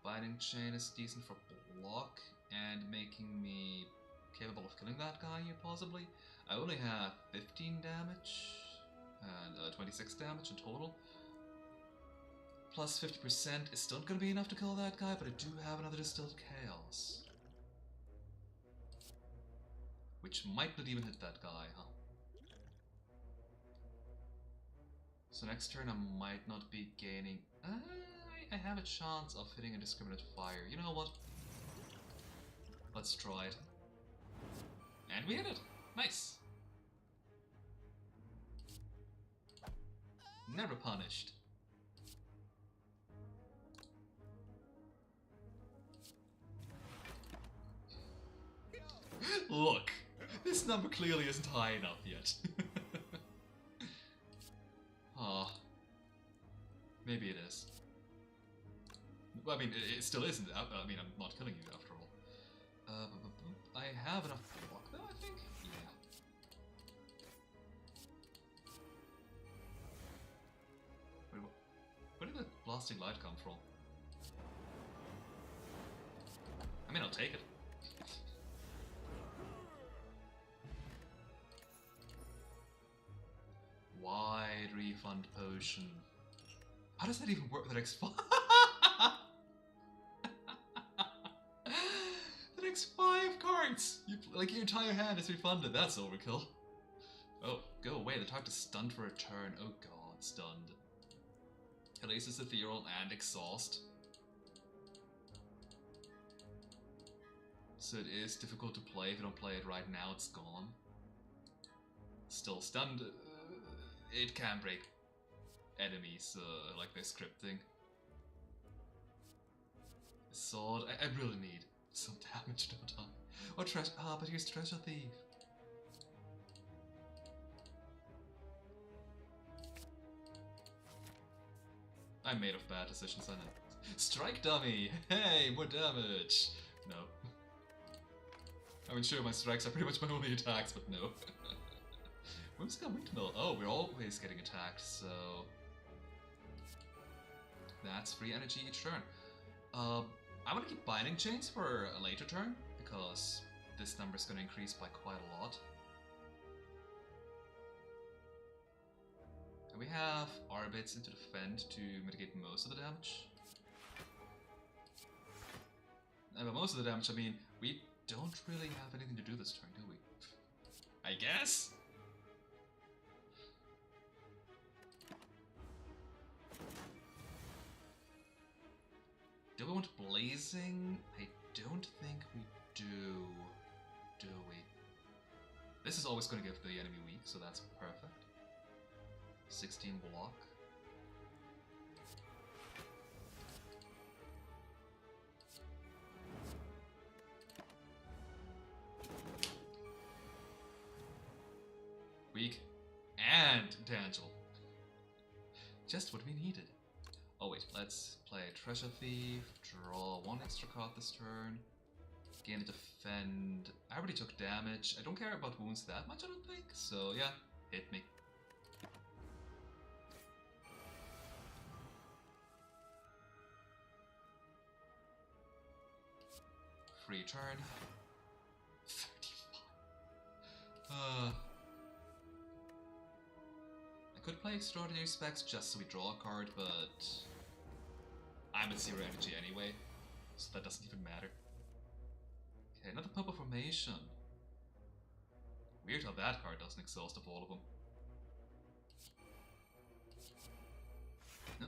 Binding Chain is decent for block and making me capable of killing that guy here, possibly. I only have 15 damage and 26 damage in total. Plus 50% is still gonna be enough to kill that guy, but I do have another Distilled Chaos. Which might not even hit that guy, huh? So next turn I might not be gaining... I have a chance of hitting Indiscriminate Fire. You know what? Let's try it. And we hit it! Nice! Never punished. Look! This number clearly isn't high enough yet. Ah. Maybe it is. Well, I mean, it still isn't. I mean, I'm not killing you after all. I have enough block though, I think? Yeah. Wait, where did the blasting light come from? I mean, I'll take it. Wide refund potion. How does that even work with the next 5? The next 5 cards! Like your entire hand is refunded. That's overkill. Oh, go away. The target is stunned for a turn. Oh god, stunned. Helasis Ethereal and Exhaust. So it is difficult to play. If you don't play it right now, it's gone. Still stunned. It can break enemies, like their scripting. Sword. I really need some damage, don't I? Or treasure. Ah, but here's Treasure Thief. I'm made of bad decisions, I know. Strike Dummy! Hey, more damage! No. I mean, sure, my strikes are pretty much my only attacks, but no. Whimsical Windmill. Oh, we're always getting attacked, so... That's free energy each turn. I'm gonna keep Binding Chains for a later turn, because this number is gonna increase by quite a lot. And we have Arbits into Defend to mitigate most of the damage. And by most of the damage, I mean, we don't really have anything to do this turn, do we? I guess? Do we want Blazing? I don't think we do we? This is always going to give the enemy weak, so that's perfect. 16 block. Weak and tangible. Just what we needed. Oh wait, let's play Treasure Thief, draw 1 extra card this turn, gain a defend. I already took damage. I don't care about wounds that much, I don't think, so yeah, hit me. Free turn. 35. I could play Extraordinary Specs just so we draw a card, but I'm at 0 energy anyway, so that doesn't even matter. Okay, another Purple Formation. Weird how that card doesn't exhaust of all of them. No.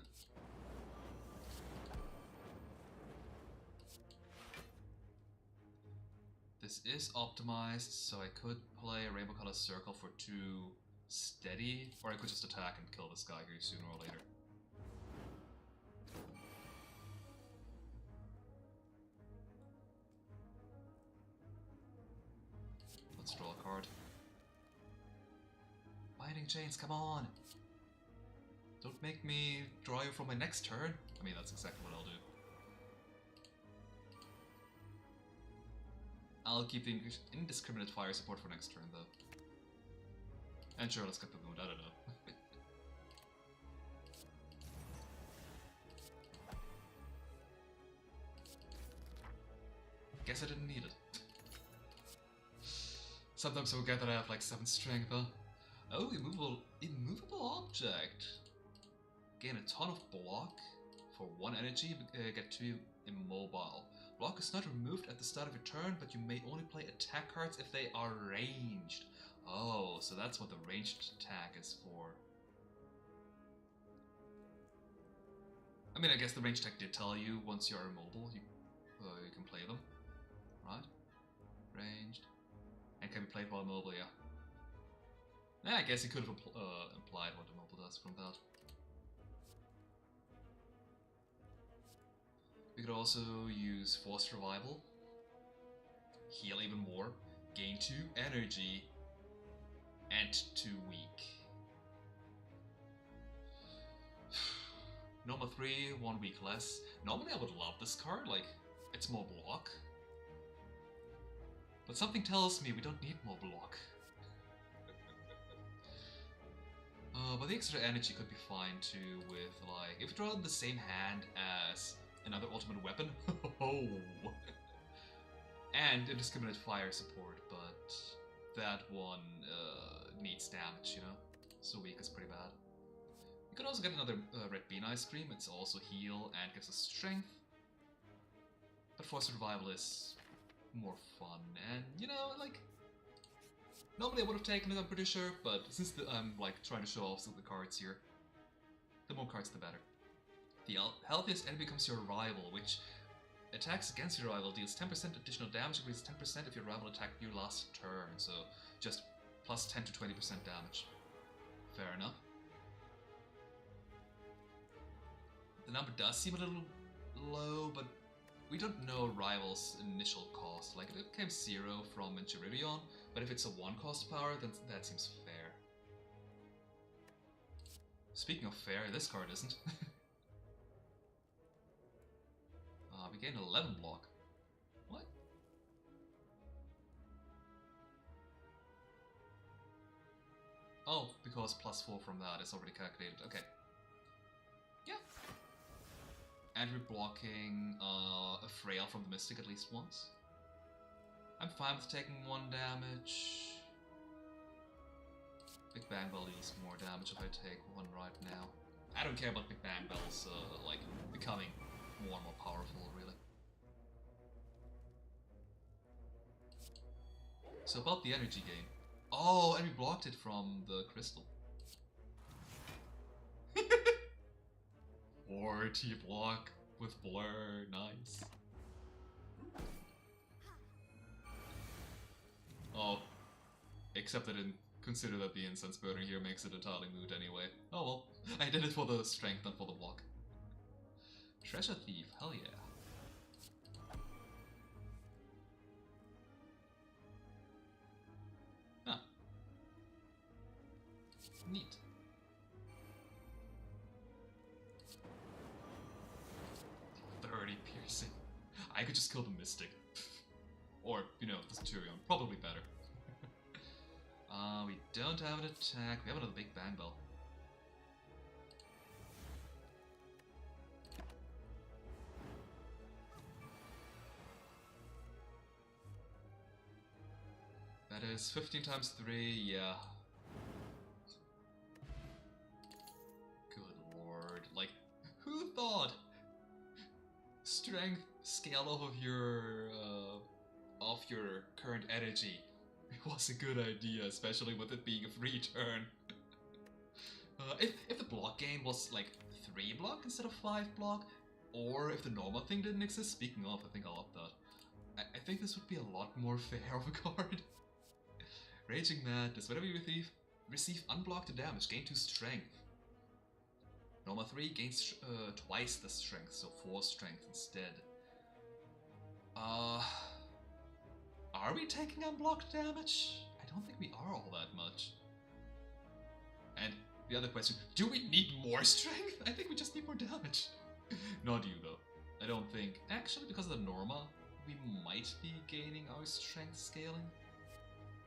This is optimized, so I could play a Rainbow Color Circle for 2 steady, or I could just attack and kill this guy here sooner or later. Let's draw a card. Binding Chains, come on! Don't make me draw you for my next turn. I mean, that's exactly what I'll do. I'll keep the indiscriminate fire support for next turn, though. And sure, let's get the wound, I don't know. Guess I didn't need it. Sometimes I forget that I have like 7 strength, huh? Oh, immovable object. Gain a ton of block for 1 energy, get 2 immobile. Block is not removed at the start of your turn, but you may only play attack cards if they are ranged. Oh, so that's what the ranged attack is for. I mean, I guess the ranged attack did tell you once you're immobile, you can play them. Right? Ranged. And can be played while immobile, yeah. Yeah, I guess you could have implied what immobile does from that. We could also use Forced Revival, heal even more, gain 2 energy, and 2 weak. Norma 3, 1 week less. Normally I would love this card, like, it's more block. But something tells me we don't need more block. But the extra energy could be fine too with, like, if you draw the same hand as another ultimate weapon. And indiscriminate fire support, but that one needs damage, you know? So weak is pretty bad. You could also get another red bean ice cream, it's also heal and gives us strength. But forced revival is more fun, and you know, like, normally I would have taken it, I'm pretty sure, but since I'm like trying to show off some of the cards here, the more cards the better. The healthiest enemy becomes your rival, which attacks against your rival, deals 10% additional damage, increases 10% if your rival attacked you last turn, so just plus 10 to 20% damage. Fair enough. The number does seem a little low, but we don't know Rival's initial cost. Like, it came 0 from Enchiridion, but if it's a 1 cost power, then that seems fair. Speaking of fair, this card isn't. We gain 11 block. What? Oh, because plus 4 from that is already calculated. Okay. Yeah. And we're blocking a Frail from the Mystic at least once. I'm fine with taking 1 damage. Big Bang Bell deals more damage if I take 1 right now. I don't care about Big Bang Bells, like, becoming more and more powerful, really. So about the energy gain. Oh, and we blocked it from the crystal. 40 block with blur, nice. Oh, except I didn't consider that the incense burner here makes it entirely moot anyway. Oh well, I did it for the strength and for the block. Treasure Thief, hell yeah. Huh. Neat. Piercing. I could just kill the Mystic. Or, you know, the Centurion. Probably better. We don't have an attack. We have another Big Bang Bell. That is 15 times 3, yeah. Good lord. Like, who thought strength scale off of your current energy? It was a good idea, especially with it being a free turn. If the block gain was like 3 block instead of 5 block, or if the Norma thing didn't exist, speaking of, I think I'll up that. I think this would be a lot more fair of a card. Raging Madness, whenever you receive unblocked damage, gain 2 strength. Norma 3 gains twice the strength, so 4 strength instead. Are we taking unblocked damage? I don't think we are all that much. And the other question, do we need more strength? I think we just need more damage. Not you though. I don't think. Actually, because of the Norma, we might be gaining our strength scaling.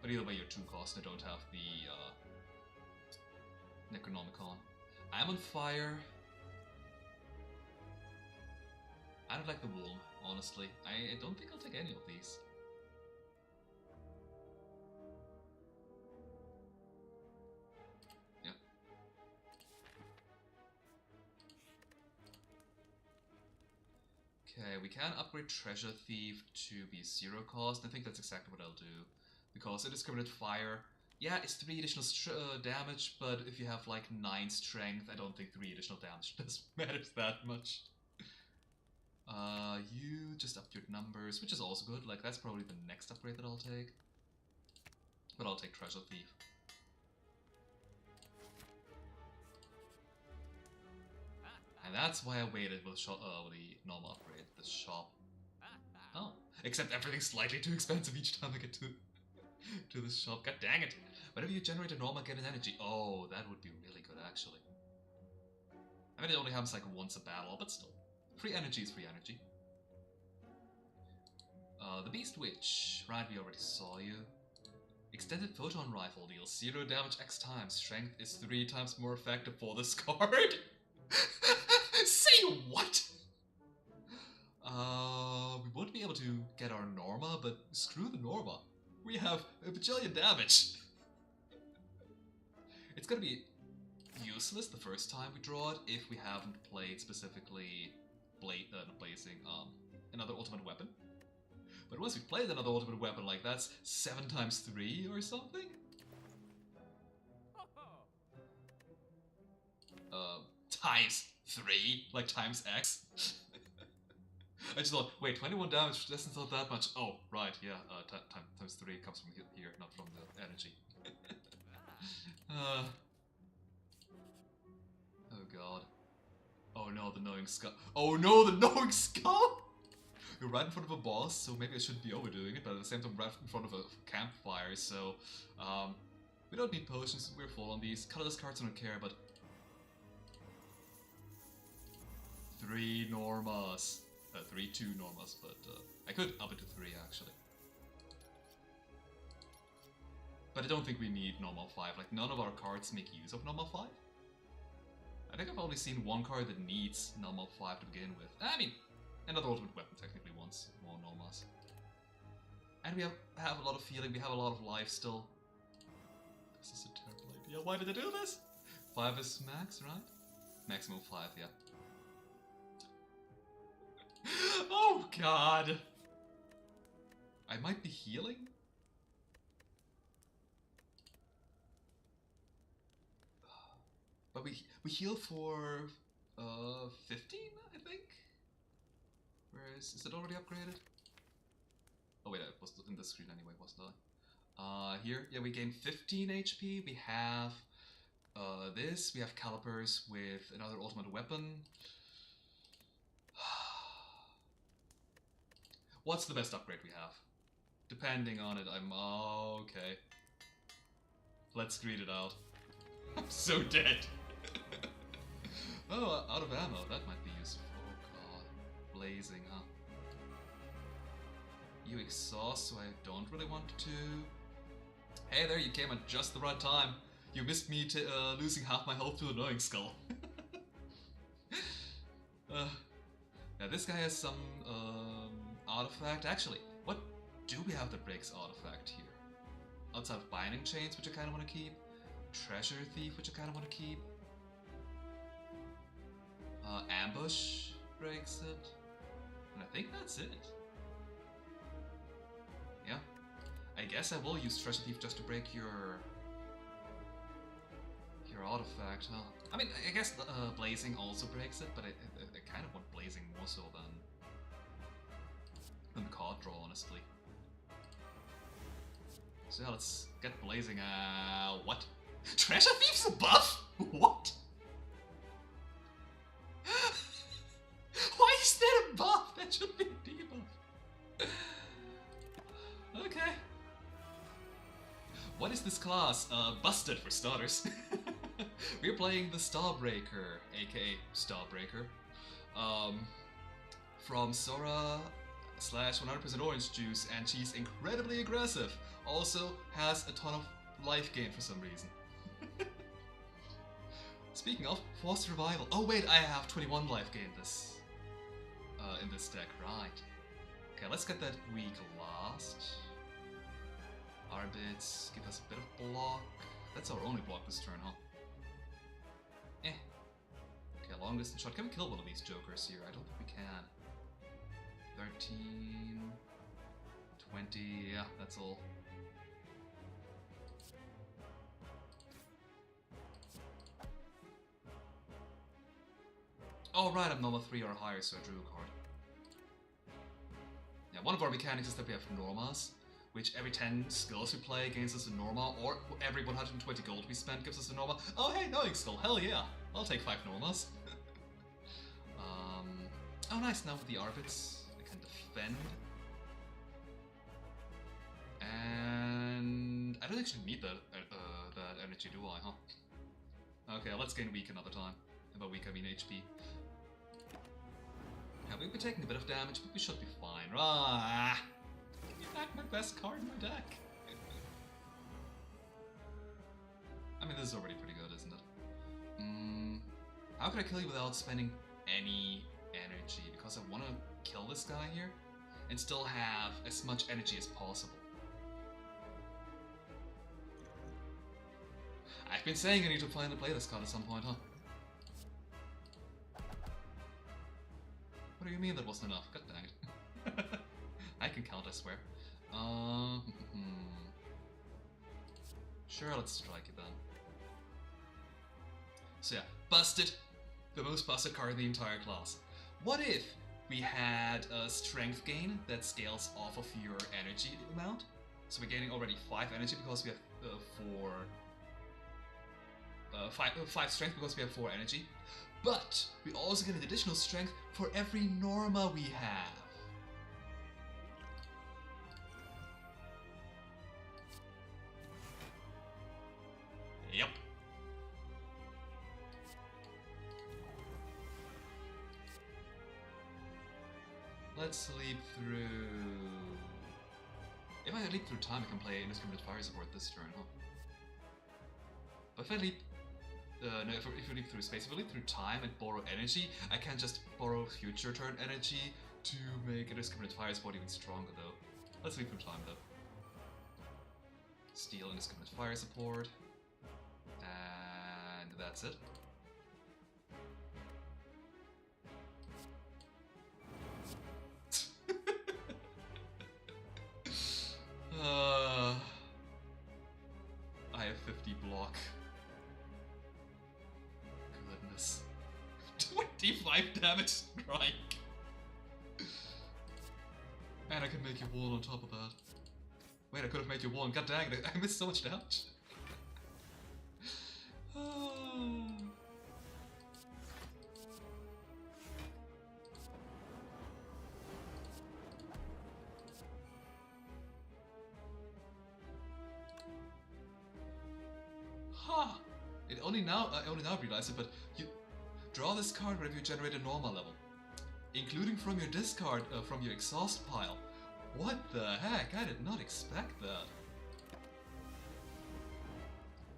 But either way, you're 2 cost, I don't have the Necronomicon. I'm on fire. I don't like the Womb, honestly. I don't think I'll take any of these. Yeah. Okay, we can upgrade Treasure Thief to be 0 cost. I think that's exactly what I'll do. Because indiscriminate fire, yeah, it's 3 additional damage, but if you have like 9 strength, I don't think 3 additional damage matters that much. You just upped your numbers, which is also good. Like, that's probably the next upgrade that I'll take. But I'll take Treasure Thief. And that's why I waited with the normal upgrade, the shop. Oh, except everything's slightly too expensive each time I get to this shop. God dang it! Whenever you generate a normal, get an energy. Oh, that would be really good, actually. I mean, it only happens like once a battle, but still. Free energy is free energy. The Beast Witch. Right, we already saw you. Extended Photon Rifle deals 0 damage X times. Strength is 3 times more effective for this card. Say what? We won't be able to get our Norma, but screw the Norma. We have a bajillion damage. It's gonna be useless the first time we draw it if we haven't played specifically Blazing, another ultimate weapon. But once we've played another ultimate weapon, like that's 7 times 3 or something? Times 3? Like times X? I just thought, wait, 21 damage, that's not that much. Oh, right, yeah, times 3 comes from here, not from the energy. Oh god. Oh no, the knowing skull. Oh no, the knowing skull! You're right in front of a boss, so maybe I shouldn't be overdoing it, but at the same time right in front of a campfire, so... we don't need potions, we're full on these. Colorless cards I don't care, but... 3 Normas. 2 Normas, but I could up it to 3 actually. But I don't think we need normal 5, like none of our cards make use of normal 5. I think I've only seen 1 card that needs normal 5 to begin with. I mean, another ultimate weapon technically wants more Normas. And we have a lot of feeling, we have a lot of life still. This is a terrible idea, why did I do this? 5 is max, right? Maximum 5, yeah. Oh god! I might be healing? But we heal for 15, I think? Where is it already upgraded? Oh wait, I was in the screen anyway, wasn't I? Here, yeah, we gain 15 HP, we have this, we have calipers with another ultimate weapon. What's the best upgrade we have? Depending on it, I'm... Oh, okay. Let's read it out. I'm so dead. Oh, out of ammo. That might be useful. Oh god. Blazing, huh? You exhaust, so I don't really want to. Hey there, you came at just the right time. You missed me losing half my health to the knowing skull. Now this guy has some artifact. Actually, what do we have that breaks artifact here? Outside of Binding Chains, which I kind of want to keep. Treasure Thief, which I kind of want to keep. Ambush breaks it. And I think that's it. Yeah. I guess I will use Treasure Thief just to break your artifact, huh? I mean, I guess Blazing also breaks it, but I kind of want Blazing more so than card draw, honestly. So yeah, let's get Blazing. What? Treasure Thief's a buff? What? Why is that a buff? That should be a debuff. Okay. What is this class? Busted for starters. We're playing the Starbreaker, aka Starbreaker. From Sora slash 100% orange juice, and she's incredibly aggressive. Also has a ton of life gain for some reason. Speaking of, forced revival. Oh wait, I have 21 life gain in this deck, right. Okay, let's get that weak last. Arbits, give us a bit of block. That's our only block this turn, huh? Eh. Okay, long distance shot. Can we kill one of these jokers here? I don't think we can. 13... 20... yeah, that's all. Oh right, I'm normal 3 or higher, so I drew a card. Yeah, one of our mechanics is that we have Normas, which every 10 skills we play gains us a Norma, or every 120 gold we spend gives us a Norma. Oh hey, knowing skill, hell yeah! I'll take 5 Normas. Oh nice, now with the Arbits, I can defend. And I don't actually need that energy, do I, huh? Okay, let's gain weak another time. And by weak I mean HP. Yeah, we've been taking a bit of damage, but we should be fine. Ah! Give me back my best card in my deck! I mean, this is already pretty good, isn't it? How could I kill you without spending any energy? Because I want to kill this guy here and still have as much energy as possible. I've been saying I need to finally play this card at some point, huh? What do you mean that wasn't enough? God dang it. I can count, I swear. Sure, let's strike it then. So yeah, busted. The most busted card in the entire class. What if we had a strength gain that scales off of your energy amount? So we're gaining already 5 energy because we have 5 strength because we have 4 energy. But we also get an additional strength for every Norma we have. Yep. Let's leap through... If I leap through time, I can play Indiscriminate Fire Support this turn, huh? But if I leap... no, if I leap through space, if I leap through time and borrow energy, I can't just borrow future turn energy to make Indiscriminate Fire Support even stronger, though. Let's leap through time, though. Steal Indiscriminate Fire Support. And that's it. I have 50 block. Goodness. 25 damage strike. And I can make you wall on top of that. Wait, I could have made you wall. God dang it, I missed so much damage. Ha! I only now realize it, but you draw this card whenever you generate a normal level, including from your discard, from your exhaust pile. What the heck? I did not expect that.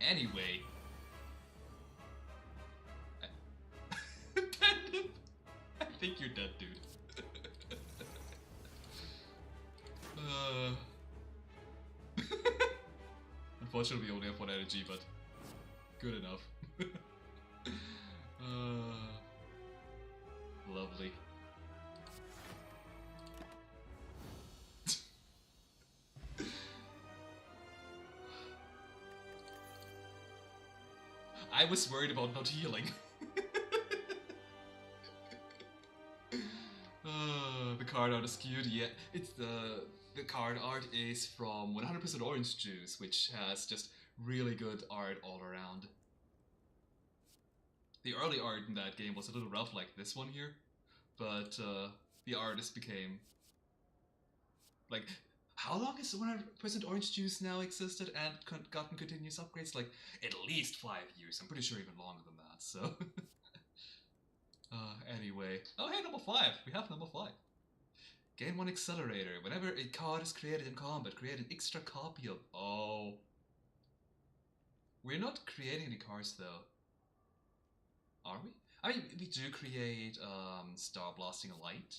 Anyway. Panda, I think you're dead, dude. Unfortunately, we only have 1 energy, but good enough. Lovely. I was worried about not healing. The card art is skewed, yeah. It's the card art is from 100% Orange Juice, which has just really good art all around. The early art in that game was a little rough like this one here, but the artist became... Like, how long has 100% Orange Juice now existed and gotten continuous upgrades? Like, at least 5 years. I'm pretty sure even longer than that, so... Anyway. Oh, hey, number 5! We have number 5. Gain 1 accelerator. Whenever a card is created in combat, create an extra copy of... Oh. We're not creating the cards though. Are we? I mean, we do create Star Blasting Light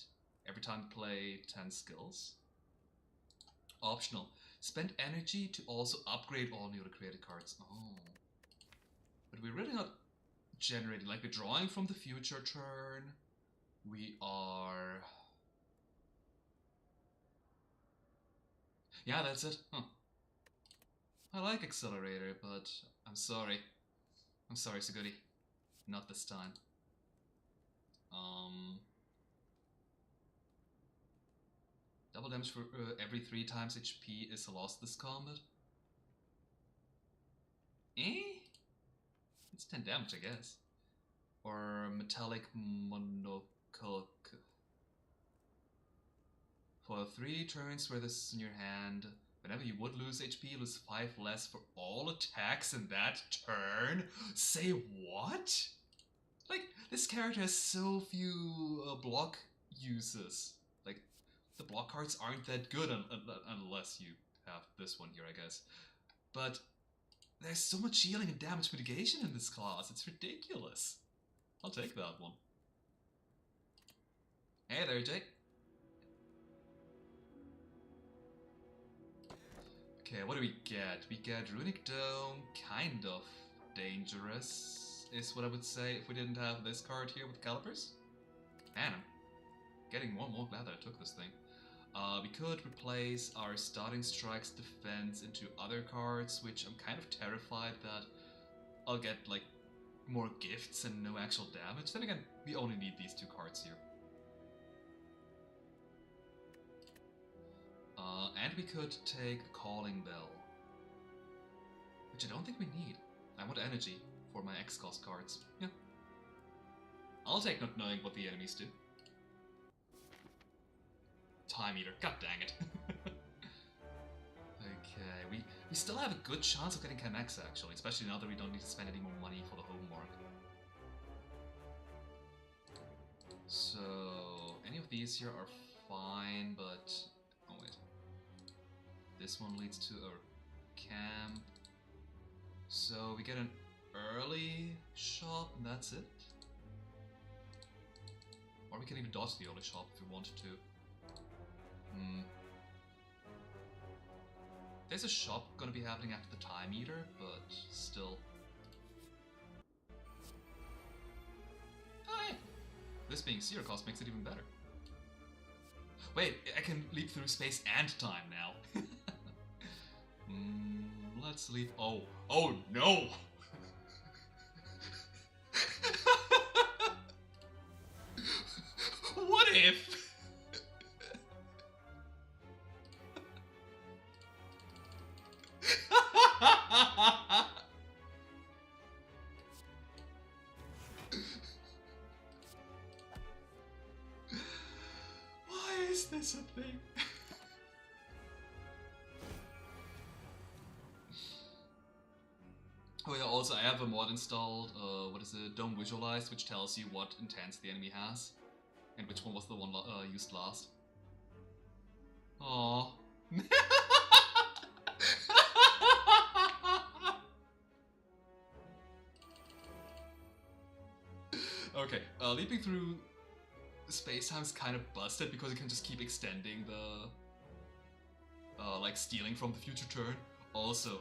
every time we play 10 skills. Optional. Spend energy to also upgrade all newly created cards. Oh. But we're really not generating, like we're drawing from the future turn. We are... Yeah, that's it. Huh. I like Accelerator, but I'm sorry. I'm sorry, Suguri. Not this time. Double damage for every 3 times HP is lost this combat. It's 10 damage, I guess. Or Metallic Monocoque. For 3 turns where this is in your hand, whenever you would lose HP, you lose 5 less for all attacks in that turn? Say what? Like, this character has so few block uses. Like, the block cards aren't that good unless you have this one here, I guess. But there's so much healing and damage mitigation in this class, it's ridiculous. I'll take that one. Hey there, Jake. Okay, what do we get? We get Runic Dome, kind of dangerous, is what I would say if we didn't have this card here with Calipers. Man, I'm getting more and more glad that I took this thing. We could replace our Starting Strike's defense into other cards, which I'm kind of terrified that I'll get, like, more gifts and no actual damage. Then again, we only need these 2 cards here. And we could take Calling Bell, which I don't think we need. I want energy for my X-Cost cards. Yeah. I'll take not knowing what the enemies do. Time Eater, god dang it. Okay, we still have a good chance of getting Chemex actually, especially now that we don't need to spend any more money for the homework. So, any of these here are fine, but... Oh wait. This one leads to a camp. So we get an early shop and that's it. Or we can even dodge the early shop if we wanted to. There's a shop gonna be happening after the Time Eater, but still. Oh yeah! This being zero cost makes it even better. Wait, I can leap through space and time now. Let's leap. Oh no! What if? Why is this a thing? Oh yeah, also I have a mod installed, what is it, Dome Visualized, which tells you what intents the enemy has, and which one was the one used last. Aww. Okay, leaping through space-time is kind of busted because you can just keep extending the, like stealing from the future turn. Also,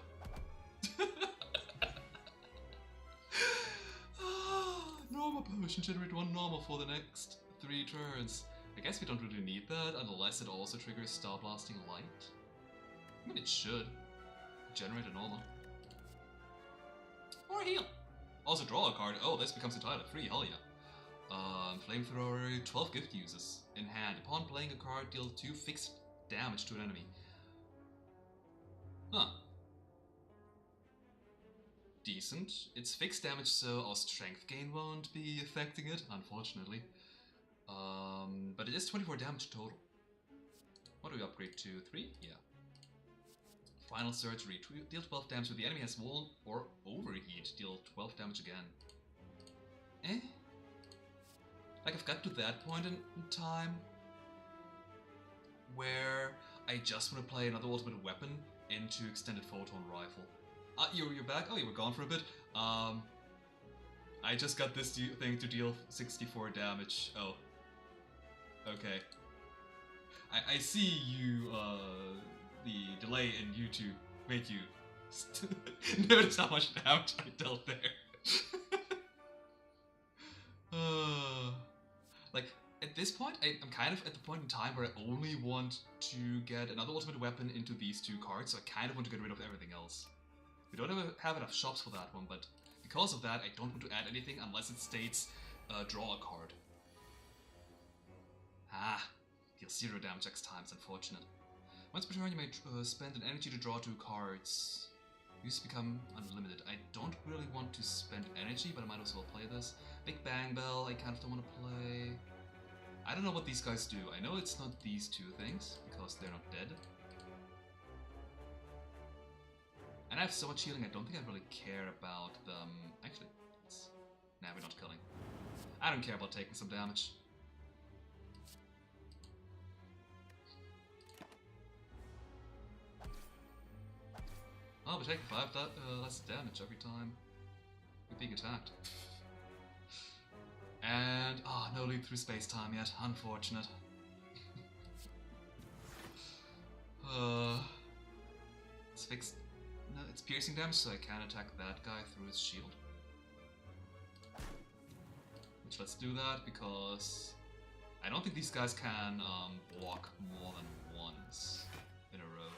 normal potion, generate 1 normal for the next 3 turns. I guess we don't really need that unless it also triggers Star Blasting Light. I mean, it should generate a normal. Or heal. Also draw a card. Oh, this becomes a tile of 3, hell yeah. Flamethrower, 12 gift uses in hand. Upon playing a card, deal 2 fixed damage to an enemy. Huh. Decent. It's fixed damage, so our strength gain won't be affecting it, unfortunately. But it is 24 damage total. What do we upgrade to? 3? Yeah. Final Surgery. Deal 12 damage when the enemy has Wound or Overheat. Deal 12 damage again. Like, I've got to that point in time where I just want to play another ultimate weapon into extended photon rifle. You're back? Oh, you were gone for a bit. I just got this thing to deal 64 damage. Oh. Okay. I see you, the delay in YouTube made you notice how much damage I dealt there. Like, at this point, I'm kind of at the point in time where I only want to get another ultimate weapon into these two cards, so I kind of want to get rid of everything else. We don't have enough shops for that one, but because of that, I don't want to add anything unless it states draw a card. Deal 0 damage X times, unfortunate. Once per turn, you may spend an energy to draw 2 cards. Use become unlimited. I don't really want to spend energy, but I might as well play this. Big Bang Bell, I kind of don't want to play. I don't know what these guys do. I know it's not these two things, because they're not dead. And I have so much healing, I don't think I really care about them. Actually, nah, we're not killing. I don't care about taking some damage. Oh, we're taking 5 less damage every time we're being attacked. And, no leap through space-time yet. Unfortunate. It's fixed. No, it's piercing damage, so I can attack that guy through his shield. Which, let's do that, because I don't think these guys can block more than once in a row.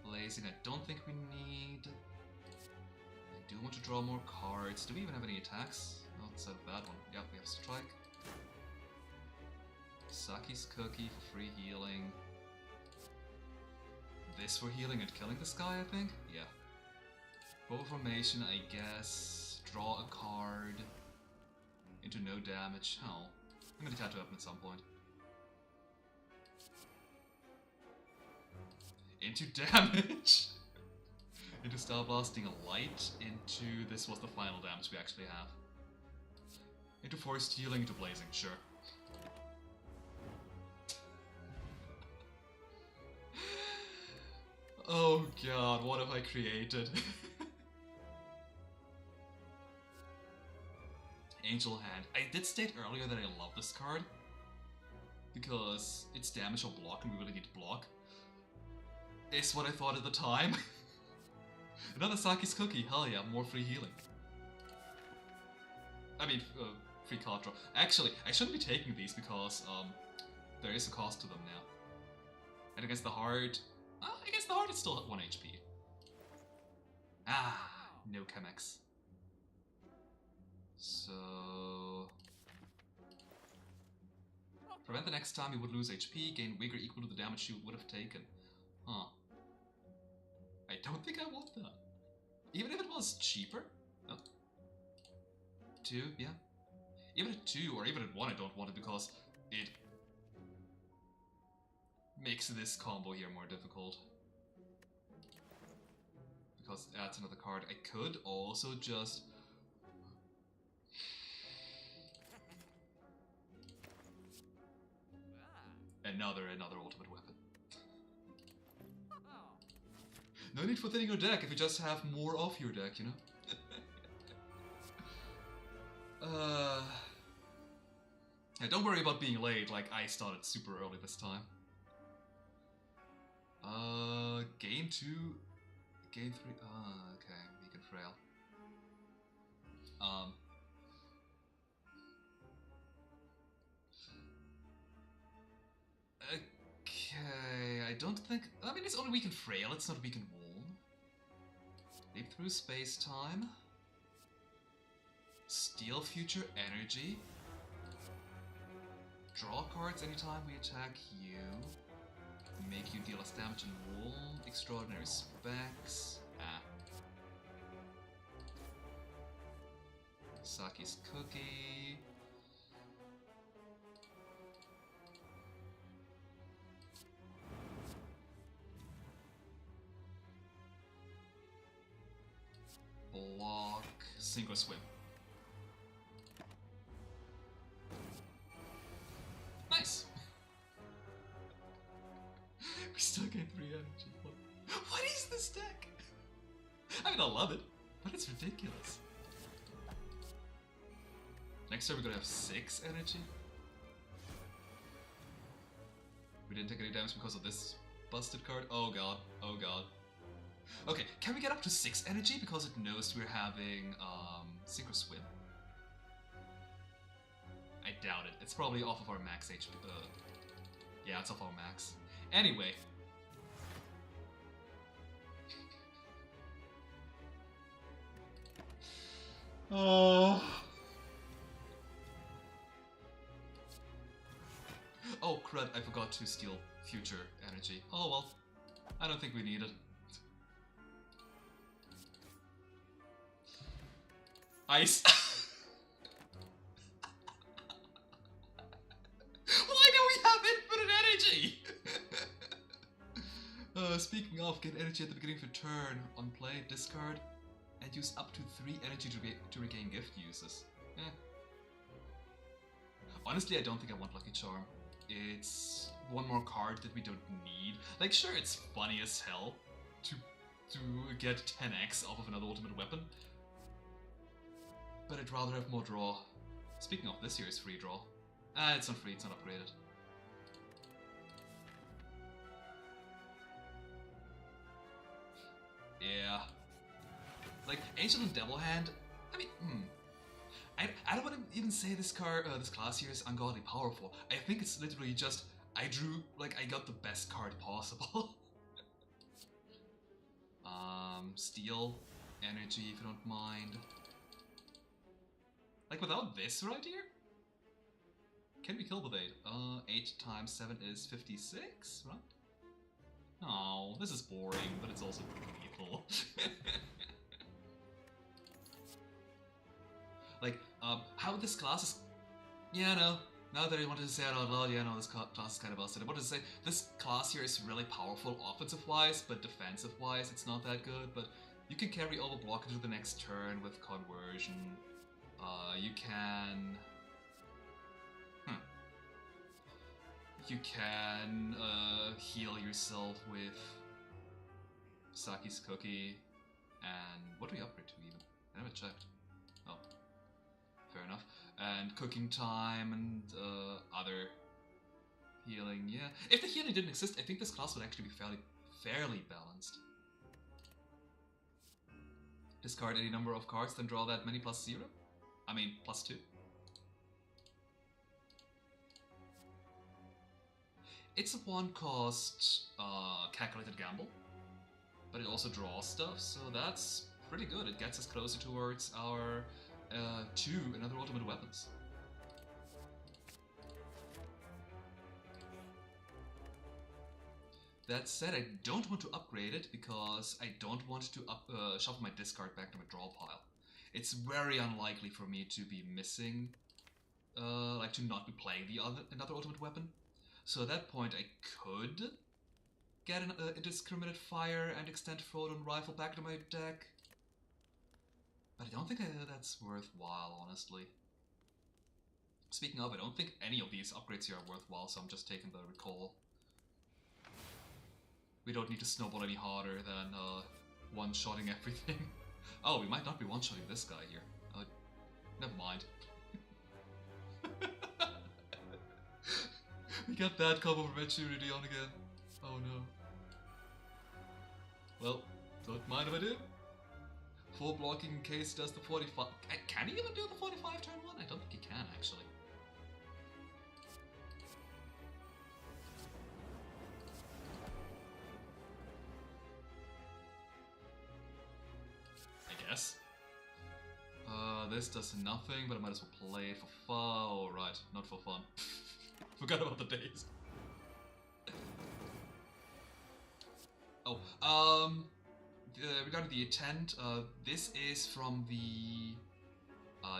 Blazing, I don't think we need. I do want to draw more cards. Do we even have any attacks? Outside of that one. Yep, we have Strike. Saki's Cookie for free healing. This for healing and killing this guy, I think? Yeah. Bow formation, I guess. Draw a card. Into no damage. Oh. I'm gonna tattoo up at some point. Into damage! Into Star Blasting a Light, into this was the final damage we actually have. Into Forest Healing, into Blazing, sure. Oh god, what have I created? Angel Hand. I did state earlier that I love this card. Because it's damage or block and we really need to block. Is what I thought at the time. Another Saki's Cookie, hell yeah, more free healing. I mean, free card draw. Actually, I shouldn't be taking these because there is a cost to them now. And against the Heart, I guess the Heart is still at 1 HP. No Chemex. So... prevent the next time you would lose HP, gain vigor equal to the damage you would have taken. Huh. I don't think I want that. Even if it was cheaper? Oh. 2, yeah. Even at 2 or even at 1 I don't want it because it makes this combo here more difficult. Because it adds another card. I could also just... another ultimate weapon. No need for thinning your deck if you just have more of your deck, you know? Yeah, don't worry about being late, like I started super early this time. Game 2... Game 3... okay, Beacon Frail. Okay, I don't think... I mean, it's only weak and frail, it's not weak and warm. Leap through space-time. Steal future energy. Draw cards anytime we attack you. Make you deal less damage and warm. Extraordinary specs. Saki's Cookie. Block, sink or swim. gain 3 energy. What is this deck? I mean, I love it, but it's ridiculous. Next turn we're gonna have 6 energy. We didn't take any damage because of this busted card. Oh god, oh god. Okay, can we get up to 6 energy because it knows we're having Synchro Swim? I doubt it. It's probably off of our max HP. Yeah, it's off our max. Anyway. Oh. Oh crud, I forgot to steal future energy. Oh well, I don't think we need it. Ice! Why do we have infinite energy? Speaking of, get energy at the beginning of your turn. On play, discard, and use up to 3 energy to regain gift uses. Eh. Honestly, I don't think I want Lucky Charm. It's one more card that we don't need. Like, sure, it's funny as hell to get 10x off of another ultimate weapon, but I'd rather have more draw. Speaking of, this here is free draw. It's not free, it's not upgraded. Yeah. Like, Angel and Devil Hand, I mean, I don't want to even say this card, this class here is ungodly powerful. I think it's literally just, I got the best card possible. Steal, energy if you don't mind. Like, without this right here? Can we kill with 8? 8 times 7 is 56, right? Oh, this is boring, but it's also lethal. Like, how this class is... Yeah, no. Now that I wanted to say it out loud, yeah, no, this class is kind of busted. I wanted to say, this class here is really powerful offensive-wise, but defensive-wise, it's not that good. But you can carry over block into the next turn with Conversion. You can... You can heal yourself with Saki's Cookie, and what do we upgrade to even? I never checked. Oh, fair enough. And Cooking Time and other healing. Yeah, if the healing didn't exist, I think this class would actually be fairly balanced. Discard any number of cards, then draw that many +0. I mean +2. It's a 1-cost calculated gamble, but it also draws stuff, so that's pretty good. It gets us closer towards our 2 and other ultimate weapons. That said, I don't want to upgrade it because I don't want to shuffle my discard back to my draw pile. It's very unlikely for me to be missing, like to not be playing another ultimate weapon. So at that point, I could get a Indiscriminate Fire and Extended Photon Rifle back to my deck. But I don't think that's worthwhile, honestly. Speaking of, I don't think any of these upgrades here are worthwhile, so I'm just taking the recall. We don't need to snowball any harder than one-shotting everything. Oh, we might not be one-shotting this guy here. Never mind. We got that combo from Maturity on again. Oh no. Well, don't mind if I do. Full blocking in case does the 45. Can he even do the 45 turn 1? I don't think he can actually. I guess. This does nothing, but I might as well play it for fun. Oh, right, not for fun. Forgot about the days. Oh, regarding the intent, this is from the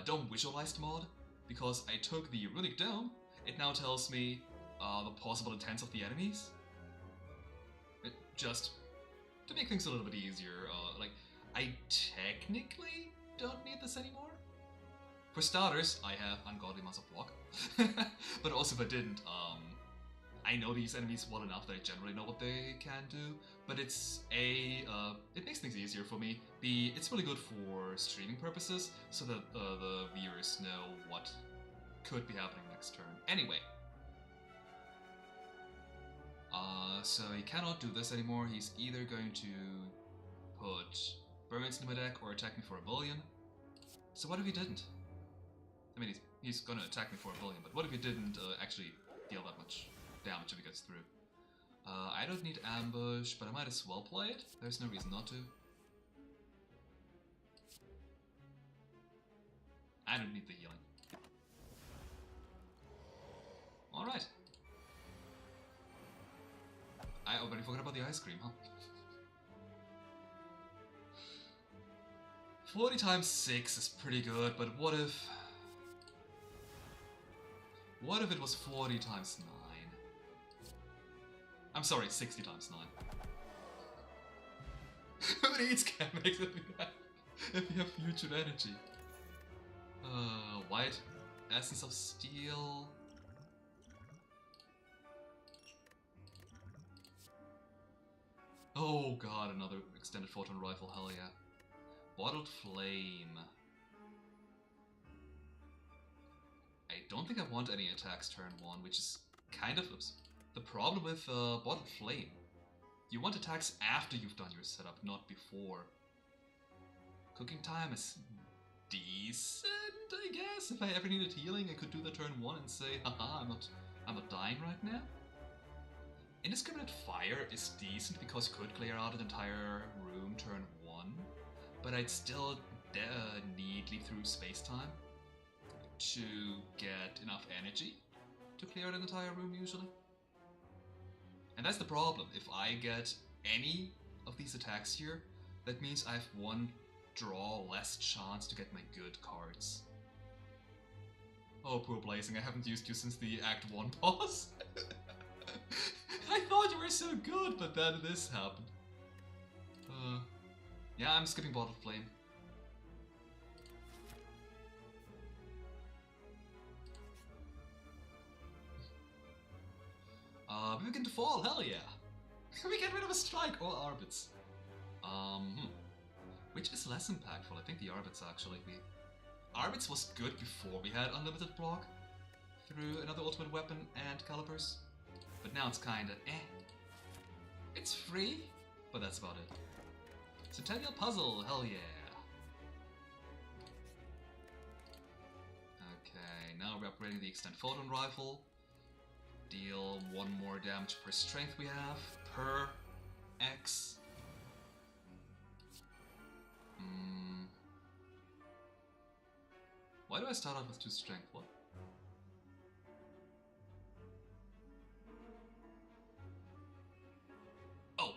Dome Visualized mod, because I took the Runic Dome. It now tells me the possible intents of the enemies. Just to make things a little bit easier, like, I technically don't need this anymore. For starters, I have ungodly amounts of block. But also if I didn't, I know these enemies well enough that I generally know what they can do, but it's A, it makes things easier for me. B, it's really good for streaming purposes, so that the viewers know what could be happening next turn. Anyway. So he cannot do this anymore. He's either going to put Burns in my deck or attack me for a billion. So what if he didn't? I mean, he's gonna attack me for a billion, but what if he didn't actually deal that much damage if he gets through? I don't need ambush, but I might as well play it. There's no reason not to. I don't need the healing. Alright. I already forgot about the ice cream, huh? 40 times 6 is pretty good, but what if... What if it was 40 times 9? I'm sorry, 60 times 9. Who needs mechanics if you have future energy? White Essence of Steel... Oh god, another extended photon rifle, hell yeah. Bottled Flame. I don't think I want any attacks turn 1, which is kind of the problem with Bottled Flame. You want attacks after you've done your setup, not before. Cooking time is decent, I guess. If I ever needed healing, I could do the turn 1 and say, haha, I'm not dying right now. Indiscriminate Fire is decent because you could clear out an entire room turn 1, but I'd still need leap through space-time to get enough energy to clear out an entire room usually. And that's the problem. If I get any of these attacks here, that means I have one draw less chance to get my good cards. Oh, poor Blazing, I haven't used you since the Act 1 boss. I thought you were so good, but then this happened. Yeah, I'm skipping Bottled Flame. We begin to fall, hell yeah! We get rid of a strike or Arbits. Which is less impactful? I think the Arbits actually. Arbits was good before we had unlimited block through another ultimate weapon and calipers. But now it's kinda eh. It's free, but that's about it. Centennial Puzzle, hell yeah. Okay, now we're upgrading the Extend Photon Rifle. Deal 1 more damage per strength we have, per X. Why do I start out with 2 strength? What? Oh!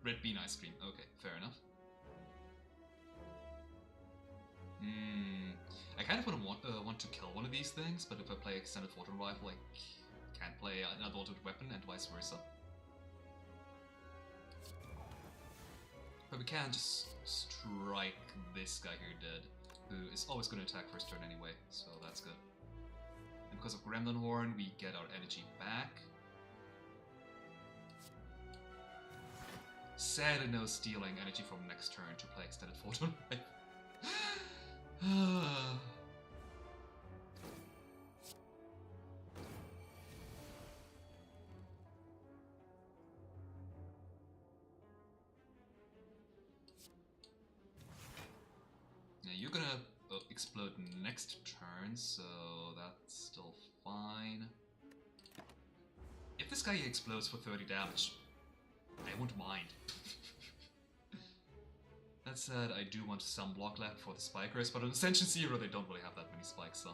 Red bean ice cream. Okay, fair enough. I kind of want to kill one of these things, but if I play Extended Photon Rifle, I can't play another ultimate weapon and vice versa. But we can just strike this guy here dead, who is always going to attack first turn anyway, so that's good. And because of Gremlin Horn, we get our energy back. Sadly, no stealing energy from next turn to play Extended Photon Rifle. Now you're gonna explode next turn, so that's still fine. If this guy explodes for 30 damage, I won't mind. That said, I do want some block left for the Spikers, but on Ascension 0 they don't really have that many spikes, so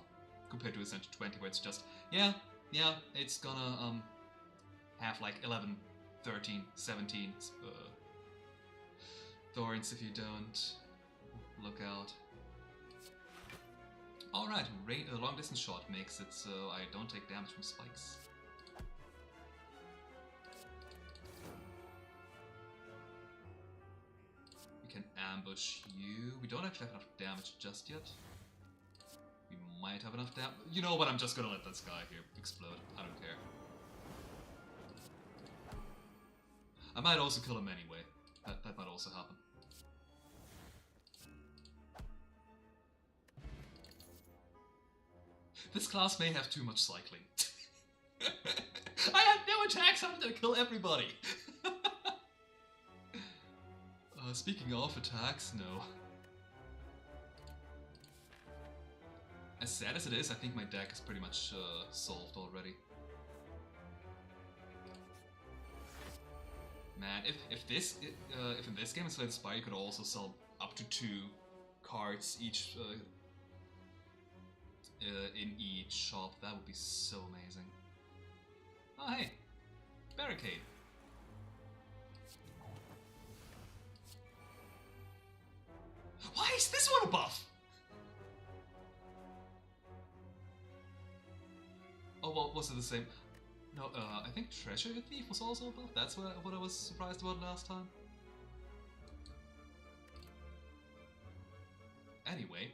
compared to Ascension 20 where it's just, yeah, it's gonna have like 11, 13, 17 thorns if you don't look out. Alright, long distance shot makes it so I don't take damage from spikes. We can ambush you. We don't actually have enough damage just yet. We might have enough damage. You know what, I'm just gonna let this guy here explode. I don't care. I might also kill him anyway. That might also happen. This class may have too much cycling. I had no attacks, I'm gonna kill everybody! Speaking of attacks, no. As sad as it is, I think my deck is pretty much solved already. Man, if in this game instead of Spire you could also sell up to 2 cards each in each shop, that would be so amazing. Oh hey, barricade. Why is this one a buff? Oh, well, was it the same? No, I think Treasure Thief was also a buff. That's what I was surprised about last time. Anyway.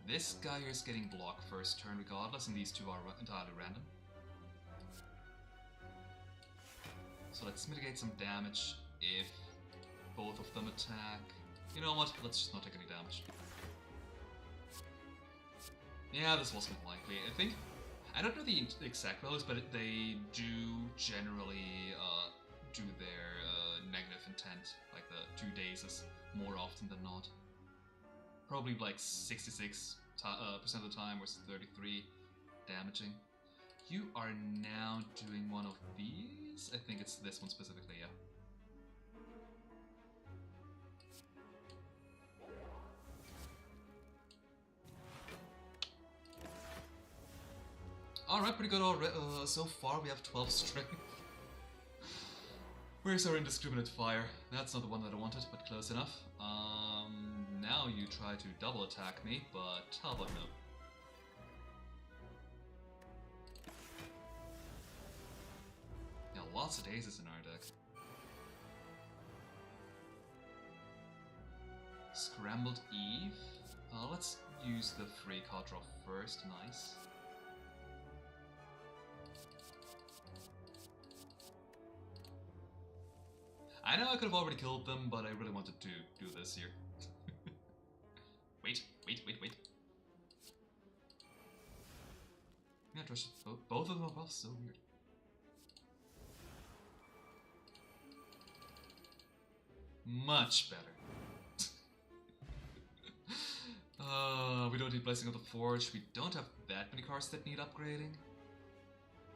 This guy here is getting blocked first turn regardless, and these two are entirely random. So let's mitigate some damage if both of them attack. You know what? Let's just not take any damage. Yeah, this wasn't likely. I don't know the exact values, but they do generally do their negative intent, like the 2 dazes, more often than not. Probably like 66% of the time versus 33 damaging. You are now doing one of these? I think it's this one specifically, yeah. Alright, pretty good already. So far we have 12 strength. Where's our indiscriminate fire? That's not the one that I wanted, but close enough. Now you try to double attack me, but how about no? Yeah, lots of dazes in our deck. Scrambled Eve. Let's use the free card draw first, nice. I know I could have already killed them, but I really wanted to do this here. Wait. Yeah, both of them are buffs, so weird. Much better. We don't need Blessing of the Forge, we don't have that many cards that need upgrading.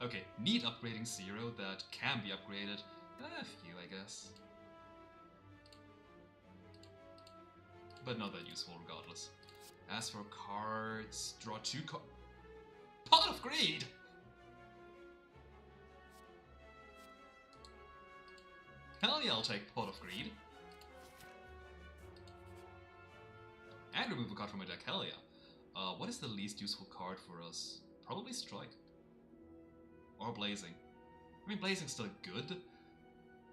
Okay, need upgrading 0, that can be upgraded. A few, I guess. But not that useful regardless. As for cards, draw 2 cards. Pot of Greed! Hell yeah, I'll take Pot of Greed. And remove a card from my deck, hell yeah. What is the least useful card for us? Probably Strike. Or Blazing. I mean, Blazing's still good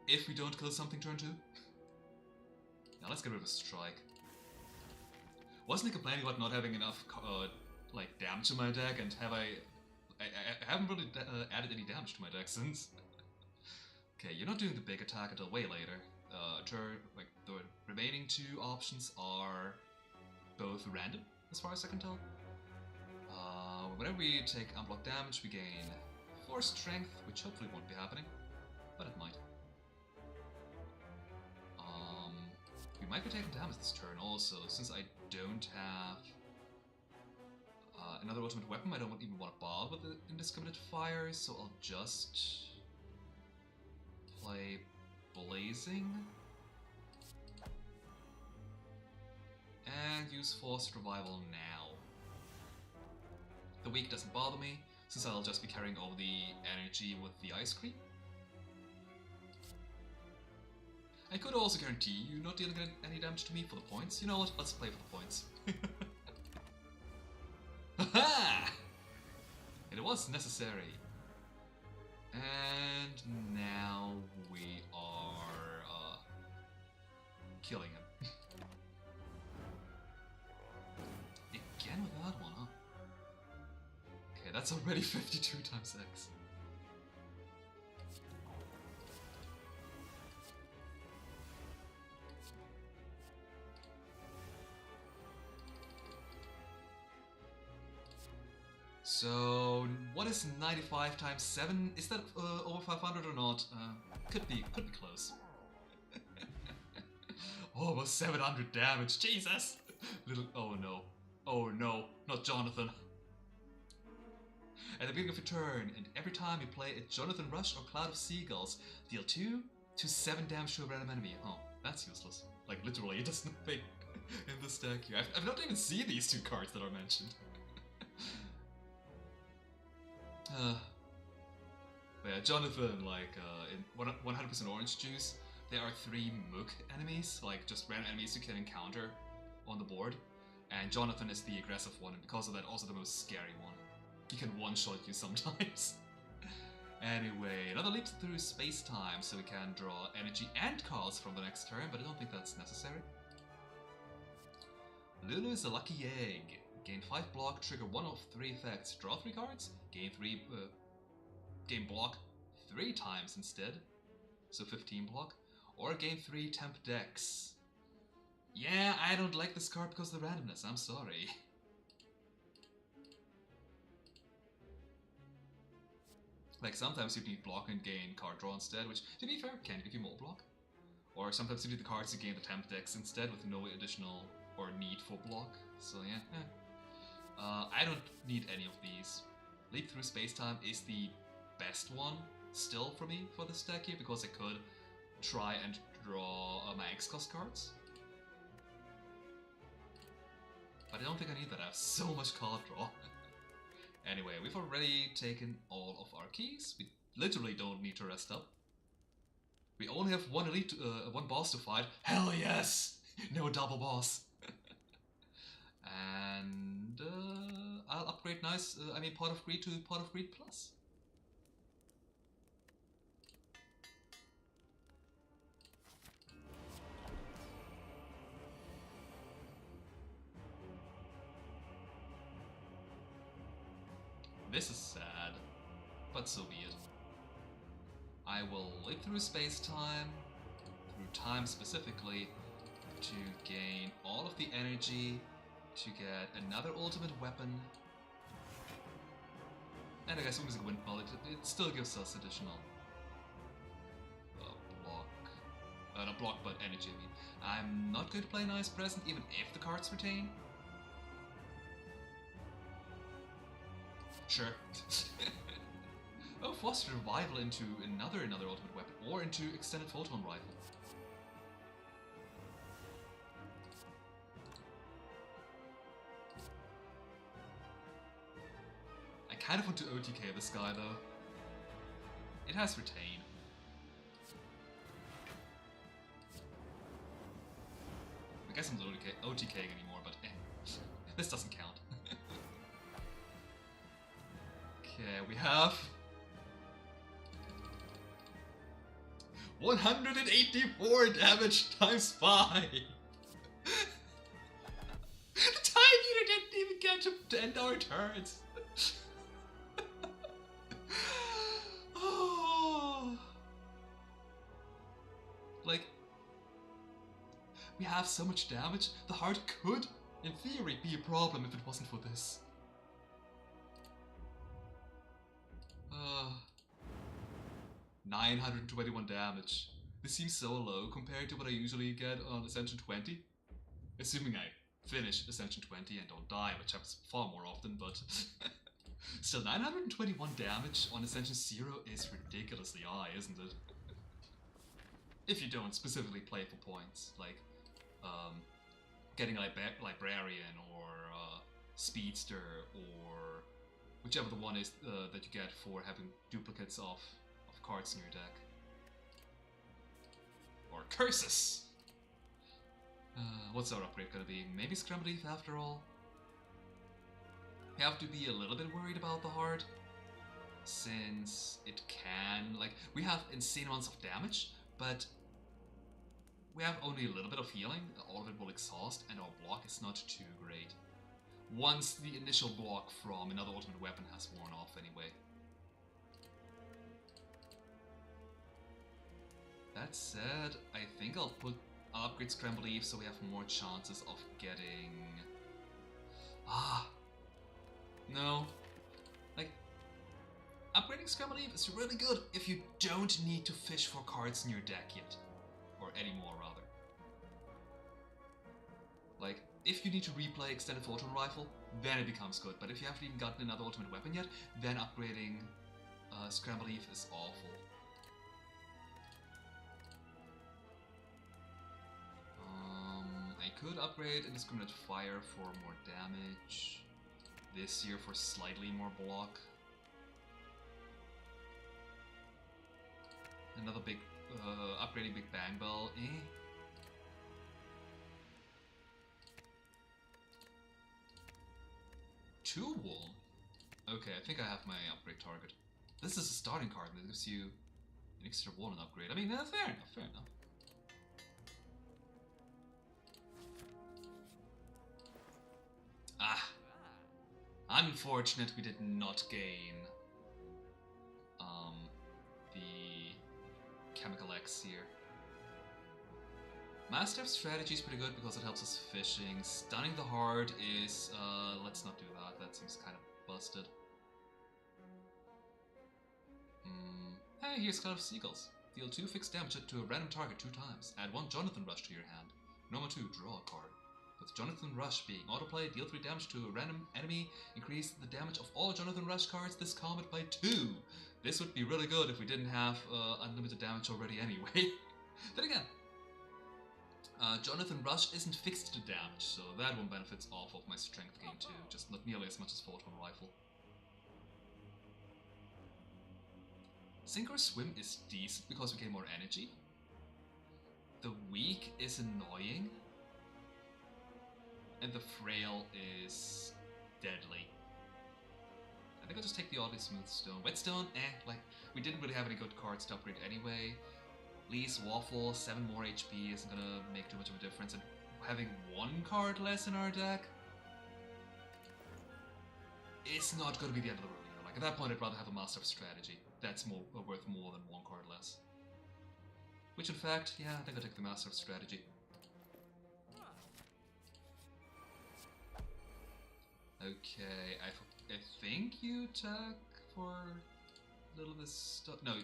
if we don't kill something turn 2. Now let's get rid of Strike. Wasn't he complaining about not having enough like damage to my deck, and I haven't really added any damage to my deck since. Okay, you're not doing the big attack until way later. Like the remaining 2 options are both random, as far as I can tell. Whenever we take unblocked damage, we gain 4 strength, which hopefully won't be happening, but it might. We might be taking damage this turn also, since I don't have another ultimate weapon. I don't even want to bother with the indiscriminate fire, so I'll just play Blazing and use Forced Revival now. The weak doesn't bother me, since I'll just be carrying over the energy with the Ice Cream. I could also guarantee you not dealing any damage to me for the points. You know what? Let's play for the points. Haha! It was necessary. And now we are killing him. Again with that one, huh? Okay, that's already 52 times X. So, what is 95 times 7? Is that over 500 or not? Could be close. Almost 700 damage, Jesus! Oh no, not Jonathan. At the beginning of your turn, and every time you play a Jonathan Rush or Cloud of Seagulls, deal 2 to 7 damage to a random enemy. Oh, that's useless. Like, literally, it does nothing in this deck here. I've not even seen these two cards that are mentioned. But yeah, Jonathan, like, in 100% Orange Juice, there are 3 Mook enemies, like, just random enemies you can encounter on the board. And Jonathan is the aggressive one, and because of that, also the most scary one. He can one-shot you sometimes. Anyway, another leap through space-time, so we can draw energy and cards from the next turn, but I don't think that's necessary. Lulu is a lucky egg. Gain 5 block, trigger 1 of 3 effects. Draw 3 cards, gain block 3 times instead, so 15 block, or gain 3 temp dex. Yeah, I don't like this card because of the randomness, I'm sorry. Like, sometimes you need block and gain card draw instead, which, to be fair, can give you more block. Or sometimes you need the cards to gain the temp dex instead with no additional or need for block, so yeah. I don't need any of these. Leap through space-time is the best one, still for me, for this deck here, because I could try and draw my X-Cost cards. But I don't think I need that, I have so much card draw. Anyway, we've already taken all of our keys. We literally don't need to rest up. We only have one boss to fight. Hell yes! No double boss. And I'll upgrade Pot of Greed to Pot of Greed Plus. This is sad, but so be it. I will live through space-time, through time specifically, to gain all of the energy, to get another ultimate weapon, and I guess using Windmill, it still gives us additional block. Not block, but energy, I mean. I'm not going to play Nice Present, even if the cards retain. Sure. Oh, foster revival into another ultimate weapon, or into extended photon rifle. I kind of want to OTK this guy though. It has retain. I guess I'm not OTKing anymore, but this doesn't count. Okay, we have 184 damage times 5. The Time Eater didn't even get to end our turns. Oh. Like, we have so much damage. The heart could, in theory, be a problem if it wasn't for this. 921 damage. This seems so low compared to what I usually get on Ascension 20. Assuming I finish Ascension 20 and don't die, which happens far more often, but still 921 damage on Ascension 0 is ridiculously high, isn't it? If you don't specifically play for points, like getting a Librarian or Speedster or whichever the one is that you get for having duplicates of cards in your deck. Or curses! What's our upgrade gonna be? Maybe Scramble Leaf after all? We have to be a little bit worried about the heart, since it can, like, we have insane amounts of damage, but we have only a little bit of healing, all of it will exhaust, and our block is not too great. once the initial block from another ultimate weapon has worn off anyway. That said, I think I'll upgrade Scrambled Eve so we have more chances of getting... No. Like, upgrading Scrambled Eve is really good if you don't need to fish for cards in your deck yet. Or anymore, rather. Like, if you need to replay Extended Photon Rifle, then it becomes good. But if you haven't even gotten another ultimate weapon yet, then upgrading Scrambled Eve is awful. I could upgrade Indiscriminate Fire for more damage. This year for slightly more block. Another big, upgrading Big Bang Bell, eh? Two wool? Okay, I think I have my upgrade target. This is a starting card that gives you an extra wool and upgrade. I mean, fair enough, fair enough. Unfortunate we did not gain the Chemical X here. Master of Strategy is pretty good because it helps us fishing. Stunning the Heart is, let's not do that, that seems kind of busted. Hey, here's Cloud of Seagulls. Deal 2 fixed damage to a random target 2 times. Add 1 Jonathan Rush to your hand. Number 2, draw a card. With Jonathan Rush being autoplay, deal 3 damage to a random enemy, increase the damage of all Jonathan Rush cards this combat by 2. This would be really good if we didn't have unlimited damage already anyway. Then again, Jonathan Rush isn't fixed to damage, so that one benefits off of my strength gain too, just not nearly as much as Photon Rifle. Sink or Swim is decent because we gain more energy. The Weak is annoying. And the Frail is deadly. I think I'll just take the oddly smooth stone. Whetstone, like, we didn't really have any good cards to upgrade anyway. Lee's Waffle, 7 more HP isn't gonna make too much of a difference, and having 1 card less in our deck, it's not gonna be the end of the road. Like, at that point I'd rather have a Master of Strategy. That's worth more than 1 card less. Which in fact, yeah, I think I'll take the Master of Strategy. Okay, I think you attack for a little of this stuff. No,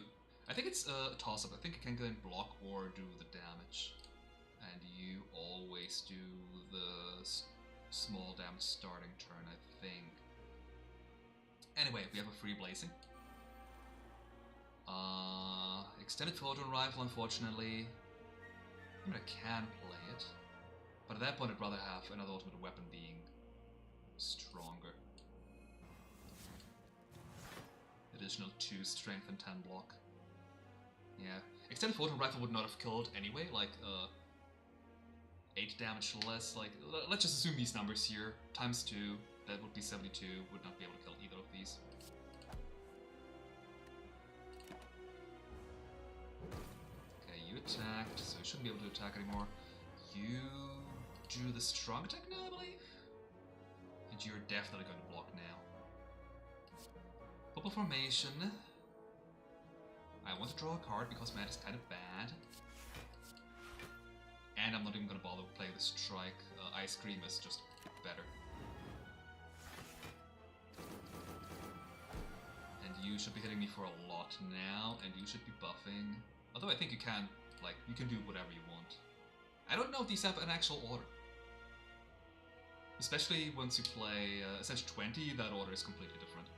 I think it's a toss-up. I think it can go in block or do the damage. And you always do the small damage starting turn, I think. Anyway, we have a free Blazing. Extended Photon Rifle, unfortunately. I mean, I can play it. But at that point, I'd rather have another ultimate weapon being stronger. Additional 2 strength and 10 block. Yeah. Extended Photon Rifle would not have killed anyway, like, 8 damage less, like, let's just assume these numbers here, times 2, that would be 72, would not be able to kill either of these. Okay, you attacked, so you shouldn't be able to attack anymore. You do the strong attack now, I believe? And you're definitely going to block now. Purple Formation. I want to draw a card because Matt is kind of bad. And I'm not even going to bother to play the Strike. Ice Cream is just better. And you should be hitting me for a lot now, and you should be buffing. Although I think you can, like, you can do whatever you want. I don't know if these have an actual order. Especially once you play Essential 20, that order is completely different.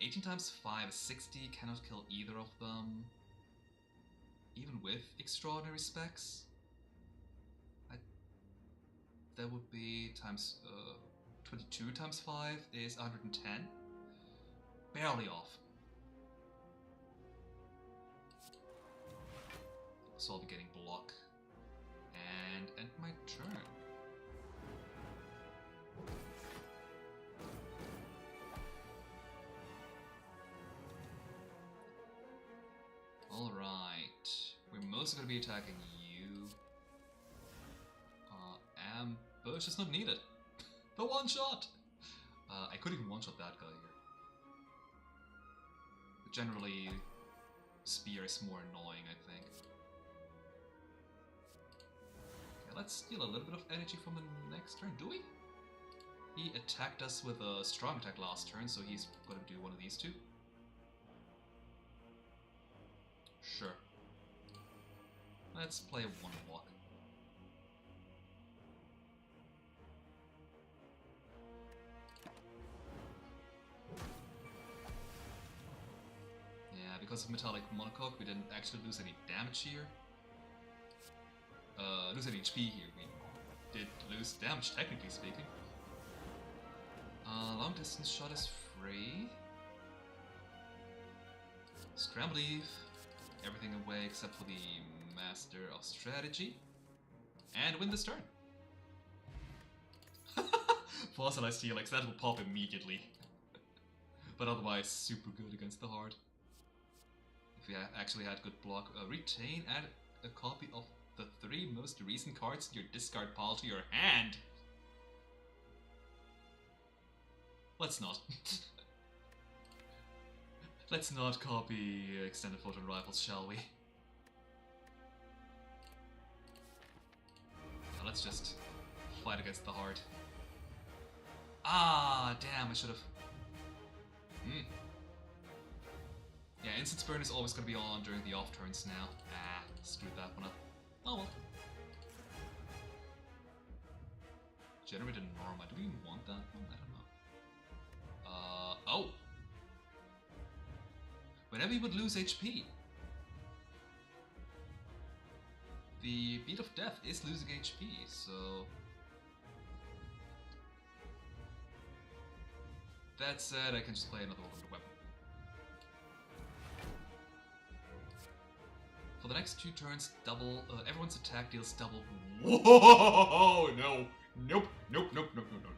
18 times 5 is 60, cannot kill either of them. Even with extraordinary specs. That would be times 22 times 5 is 110. Barely off. So I'll be getting block. And end my turn. Alright. We're mostly going to be attacking you. it's just not needed. The one shot! I could even one shot that guy here. But generally, Spire is more annoying, I think. Okay, let's steal a little bit of energy from the next turn, do we? He attacked us with a strong attack last turn, so he's gonna do one of these two. Sure. Let's play one block. Yeah, because of Metallic Monocoque, we didn't actually lose any damage here. Lose any HP here. We did lose damage, technically speaking. Long distance shot is free. Scramble Eve. Everything away except for the Master of Strategy. And win this turn. Fossilized Helix, that will pop immediately. But otherwise, super good against the Heart. If we actually had good block, retain, add a copy of the 3 most recent cards in your discard pile to your hand. Let's not. Let's not copy Extended Photon Rifles, shall we? Now let's just fight against the Heart. Ah, damn, I should've... Yeah, Instant Burn is always gonna be on during the off turns now. Ah, screwed that one up. Oh well. Generate a Norma. Do we even want that one? I don't know. Oh! Whenever you would lose HP, the Beat of Death is losing HP, so... That said, I can just play another weapon. For the next 2 turns, double, everyone's attack deals double. Whoa! No! Nope! Nope, nope, nope, nope, nope, nope.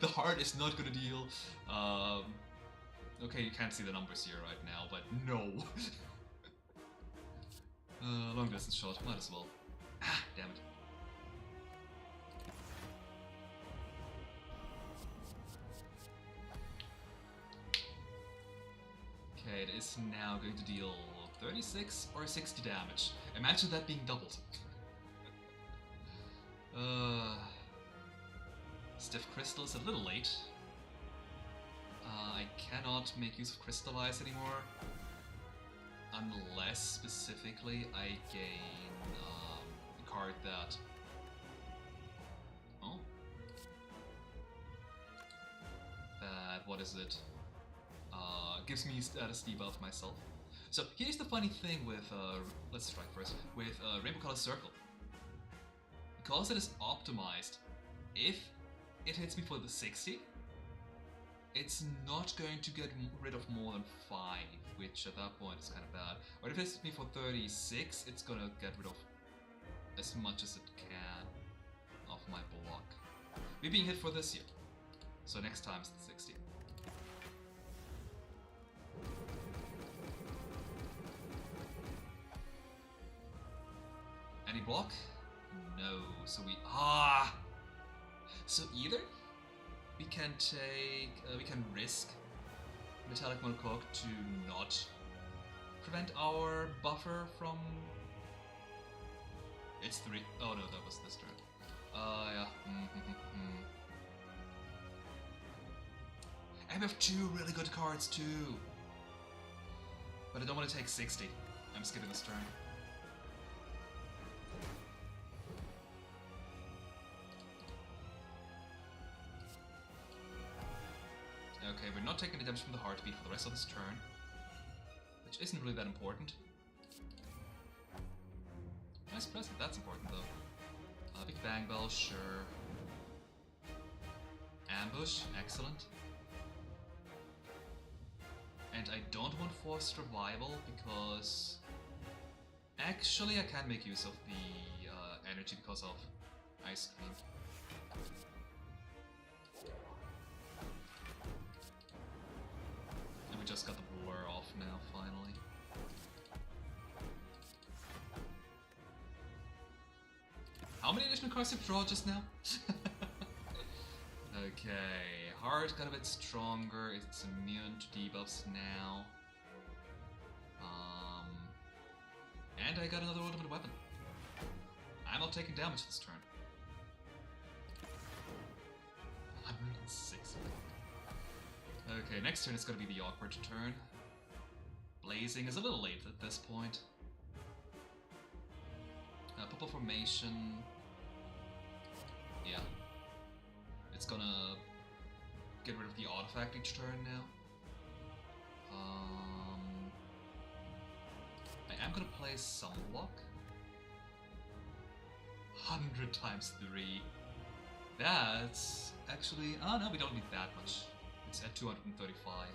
The Heart is not gonna deal, okay, you can't see the numbers here right now, but no! Long distance shot, might as well. Ah, damn it. Okay, it is now going to deal 36 or 60 damage. Imagine that being doubled. Stiff Crystal is a little late. I cannot make use of Crystallize anymore. Unless, specifically, I gain a card that... Oh? That, what is it? Gives me status debuff myself. So here's the funny thing with, let's strike first, with Rainbow Color Circle. Because it is optimized, if it hits me for the 60, it's not going to get rid of more than 5, which at that point is kind of bad. Or if it hits me for 36, it's gonna get rid of as much as it can of my block. We're being hit for this here, so next time it's the 60. Any block? No. So we So either we can take we can risk Metallic Monocoque to not prevent our buffer from. It's 3. Oh no, that was this turn. Yeah. And we have 2 really good cards too. But I don't want to take 60. I'm skipping this turn. Okay, we're not taking any damage from the Heartbeat for the rest of this turn, which isn't really that important. Nice present, that's important though. Big Bang Bell, sure. Ambush, excellent. And I don't want Forced Revival because... Actually, I can make use of the energy because of Ice Cream. We just got the blur off now, finally. How many additional cards did you draw just now? Okay, Heart got a bit stronger. It's immune to debuffs now. And I got another ultimate weapon. I'm not taking damage this turn. 106. Okay, next turn is gonna be the awkward turn. Blazing is a little late at this point. Purple formation. Yeah. It's gonna get rid of the artifact each turn now. I am gonna play Sunblock. 100 times 3. That's actually... Oh no, we don't need that much. It's at 235.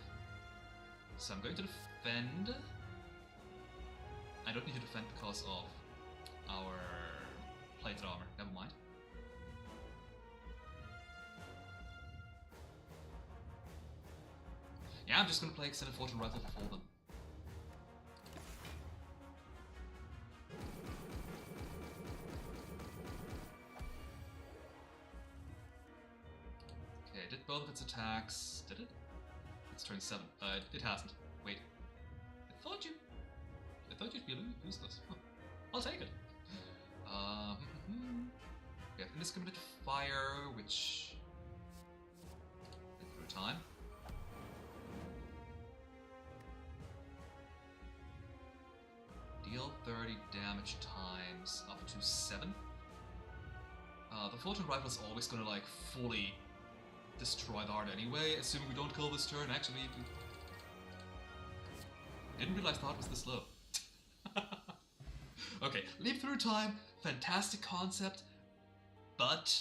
So I'm going to defend. I don't need to defend because of our plated armor. Never mind. Yeah, I'm just gonna play Extended Fortune Rifle for them. Okay, it did both of its attacks. Did it? It's turn 7. It hasn't. Wait. I thought you'd be useless. Huh. I'll take it. We have Indiscriminate Fire, which... through time. Deal 30 damage times up to 7. The Fortune Rifle is always gonna like fully destroy the heart anyway, assuming we don't kill this turn. Actually, didn't realize the heart was this low. Okay, leap through time, fantastic concept, but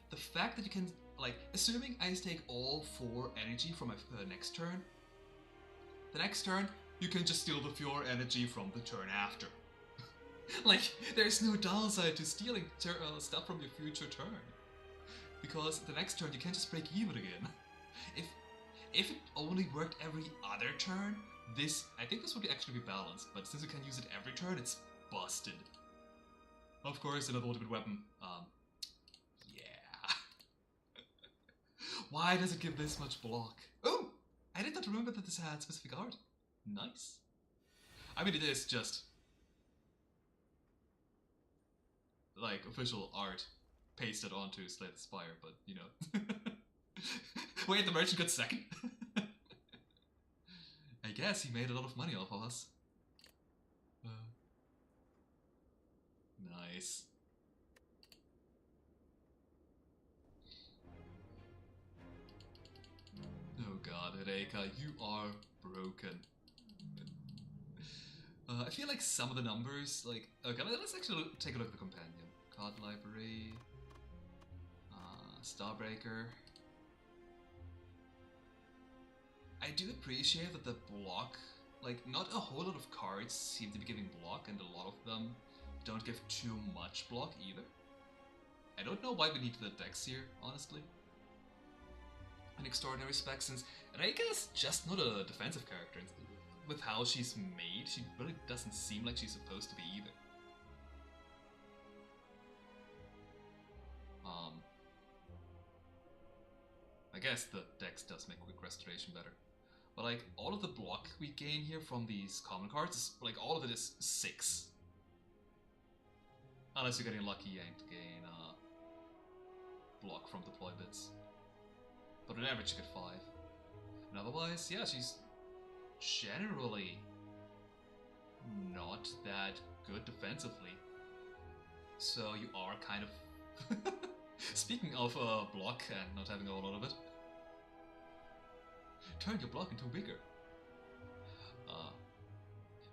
the fact that you can, like, assuming I just take all 4 energy from my next turn, the next turn you can just steal the 4 energy from the turn after. Like, there's no downside to stealing stuff from your future turn. Because the next turn you can't just break even again. If it only worked every other turn, I think this would actually be balanced, but since you can use it every turn, it's busted. Of course, another ultimate weapon. Yeah. Why does it give this much block? Oh! I did not remember that this had specific art. Nice. I mean, it is just like official art pasted onto Slay the Spire, but you know. Wait, the merchant got second? I guess he made a lot of money off of us. Nice. Oh god, Reika, you are broken. I feel like some of the numbers, like... Okay, let's actually take a look at the companion. Card library... Starbreaker... I do appreciate that the block... Like, not a whole lot of cards seem to be giving block, and a lot of them don't give too much block either. I don't know why we need the decks here, honestly. In extraordinary specs, since Reika is just not a defensive character. With how she's made, she really doesn't seem like she's supposed to be either. I guess the dex does make quick restoration better. But like, all of the block we gain here from these common cards, is, like, all of it is 6. Unless you're getting lucky and gain block from deploy bits. But on average you get 5. And otherwise, yeah, she's generally not that good defensively. So you are kind of... Speaking of block and not having a whole lot of it, turn your block into Vigor.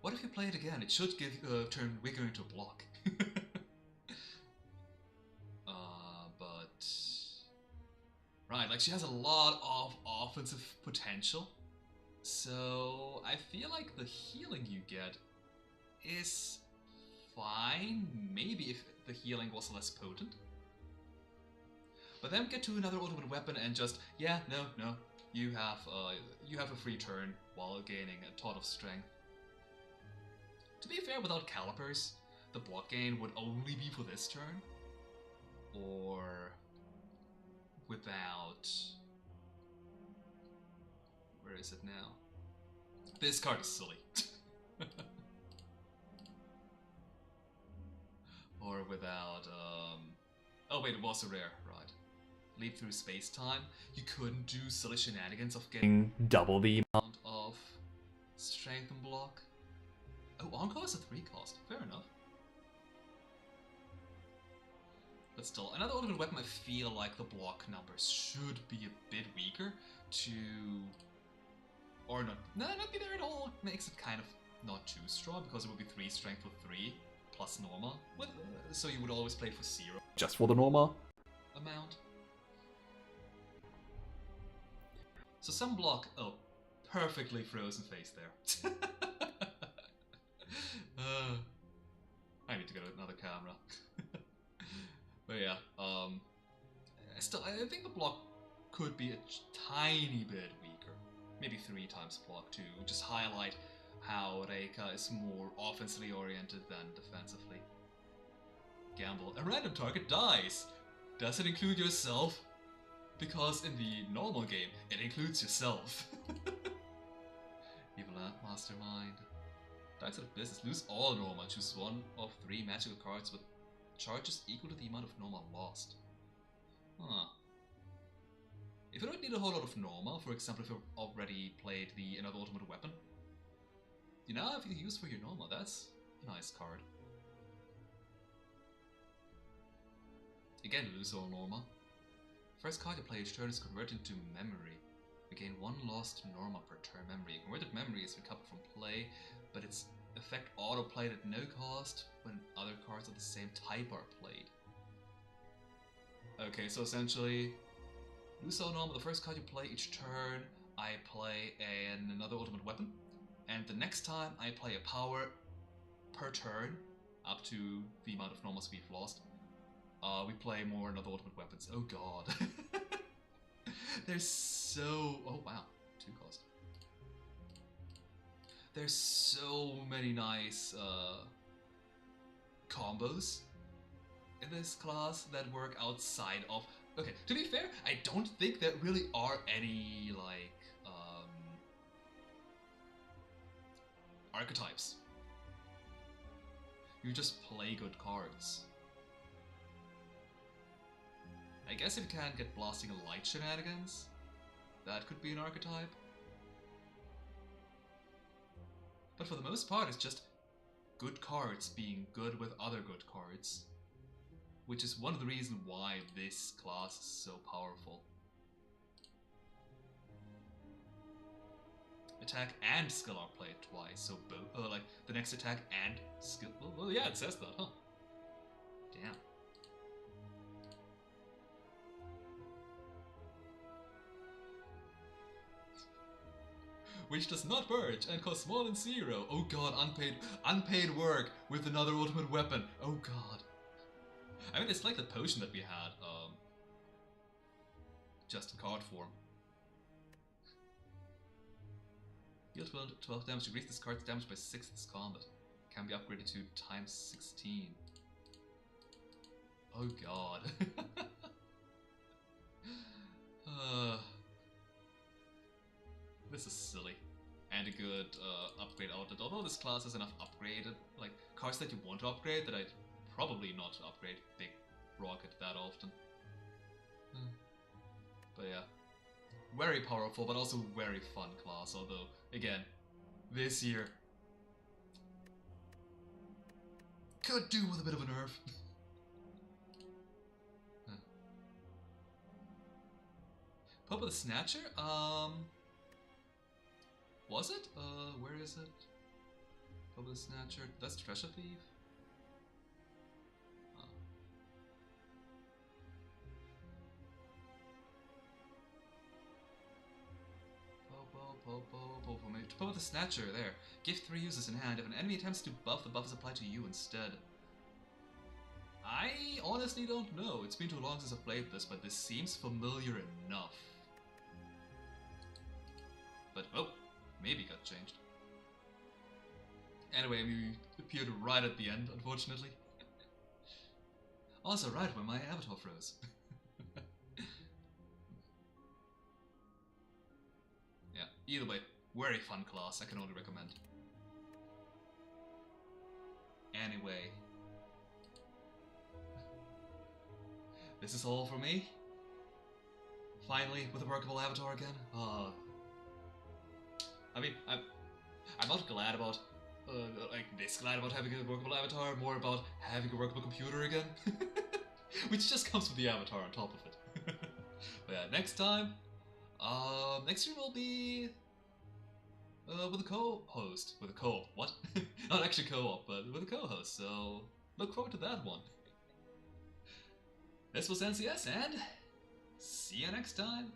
What if you play it again? It should turn Vigor into block. But... Right, like she has a lot of offensive potential. So I feel like the healing you get is fine. Maybe if the healing was less potent. But then get to another ultimate weapon and just, yeah, no, you have a free turn while gaining a tot of strength. To be fair, without calipers, the block gain would only be for this turn, or without... Where is it now? This card is silly. Or without, oh wait, it was a rare, right. Leap through space-time. You couldn't do silly shenanigans of getting double the amount of strength and block. Oh, Encore is a 3 cost. Fair enough. But still, another ultimate weapon, I feel like the block numbers should be a bit weaker to... Or not be there at all. It makes it kind of not too strong, because it would be 3 strength with 3 plus Norma. So you would always play for 0. Just for the Norma amount. So some block... Oh, perfectly frozen face there. I need to get another camera. But yeah, still, I think the block could be a tiny bit weaker. Maybe 3 times block to just highlight how Reika is more offensively oriented than defensively. Gamble. A random target dies. Does it include yourself? Because in the normal game, it includes yourself. Evil Mastermind. Dice out of business. Lose all Norma. Choose one of 3 magical cards with charges equal to the amount of Norma lost. Huh. If you don't need a whole lot of Norma, for example if you've already played the Another Ultimate Weapon, you now have use for your Norma. That's a nice card. Again, lose all Norma. First card you play each turn is converted into Memory. You gain 1 lost Norma per turn memory. Converted Memory is recovered from play, but its effect auto-played at no cost when other cards of the same type are played. Okay, so essentially, lose all Norma, the first card you play each turn, I play another ultimate weapon, and the next time I play a power per turn, up to the amount of Normas we've lost, we play more another ultimate weapons. Oh god. There's so... Oh wow, 2 cost. There's so many nice combos in this class that work outside of... Okay, to be fair, I don't think there really are any, like, archetypes. You just play good cards. I guess if you can't get Blasting a Light shenanigans, that could be an archetype. But for the most part, it's just good cards being good with other good cards. Which is one of the reasons why this class is so powerful. Attack and skill are played twice, so both, like, the next attack and skill... Well, yeah, it says that, huh? Damn. Which does not purge and costs more than 0. Oh god, unpaid work with another ultimate weapon. Oh god. I mean, it's like the potion that we had, just in card form. Deal 12 damage, increase this card's damage by 6 this combat. Can be upgraded to times 16. Oh god. This is silly. And a good upgrade outlet. Although this class has enough upgraded, like, cards that you want to upgrade that I'd probably not upgrade Big Rocket that often. But yeah. Very powerful, but also very fun class, although, again, this year could do with a bit of a nerf. Pope of the Snatcher? Was it? Where is it? Pope of the Snatcher? That's Treasure Thief? Pope of the Snatcher, there. Give 3 uses in hand. If an enemy attempts to buff, the buff is applied to you instead. I honestly don't know. It's been too long since I've played this, but this seems familiar enough. But, oh, maybe it got changed. Anyway, we appeared right at the end, unfortunately. Also right when my avatar froze. Either way, very fun class, I can only recommend. Anyway. This is all for me. Finally, with a workable avatar again. I mean, I'm not glad about, like, this glad about having a workable avatar, more about having a workable computer again. Which just comes with the avatar on top of it. But yeah, next time, next stream will be, with a co-host. With a co-op, what? Not actually co-op, but with a co-host, so look forward to that one. This was NCS, and see you next time!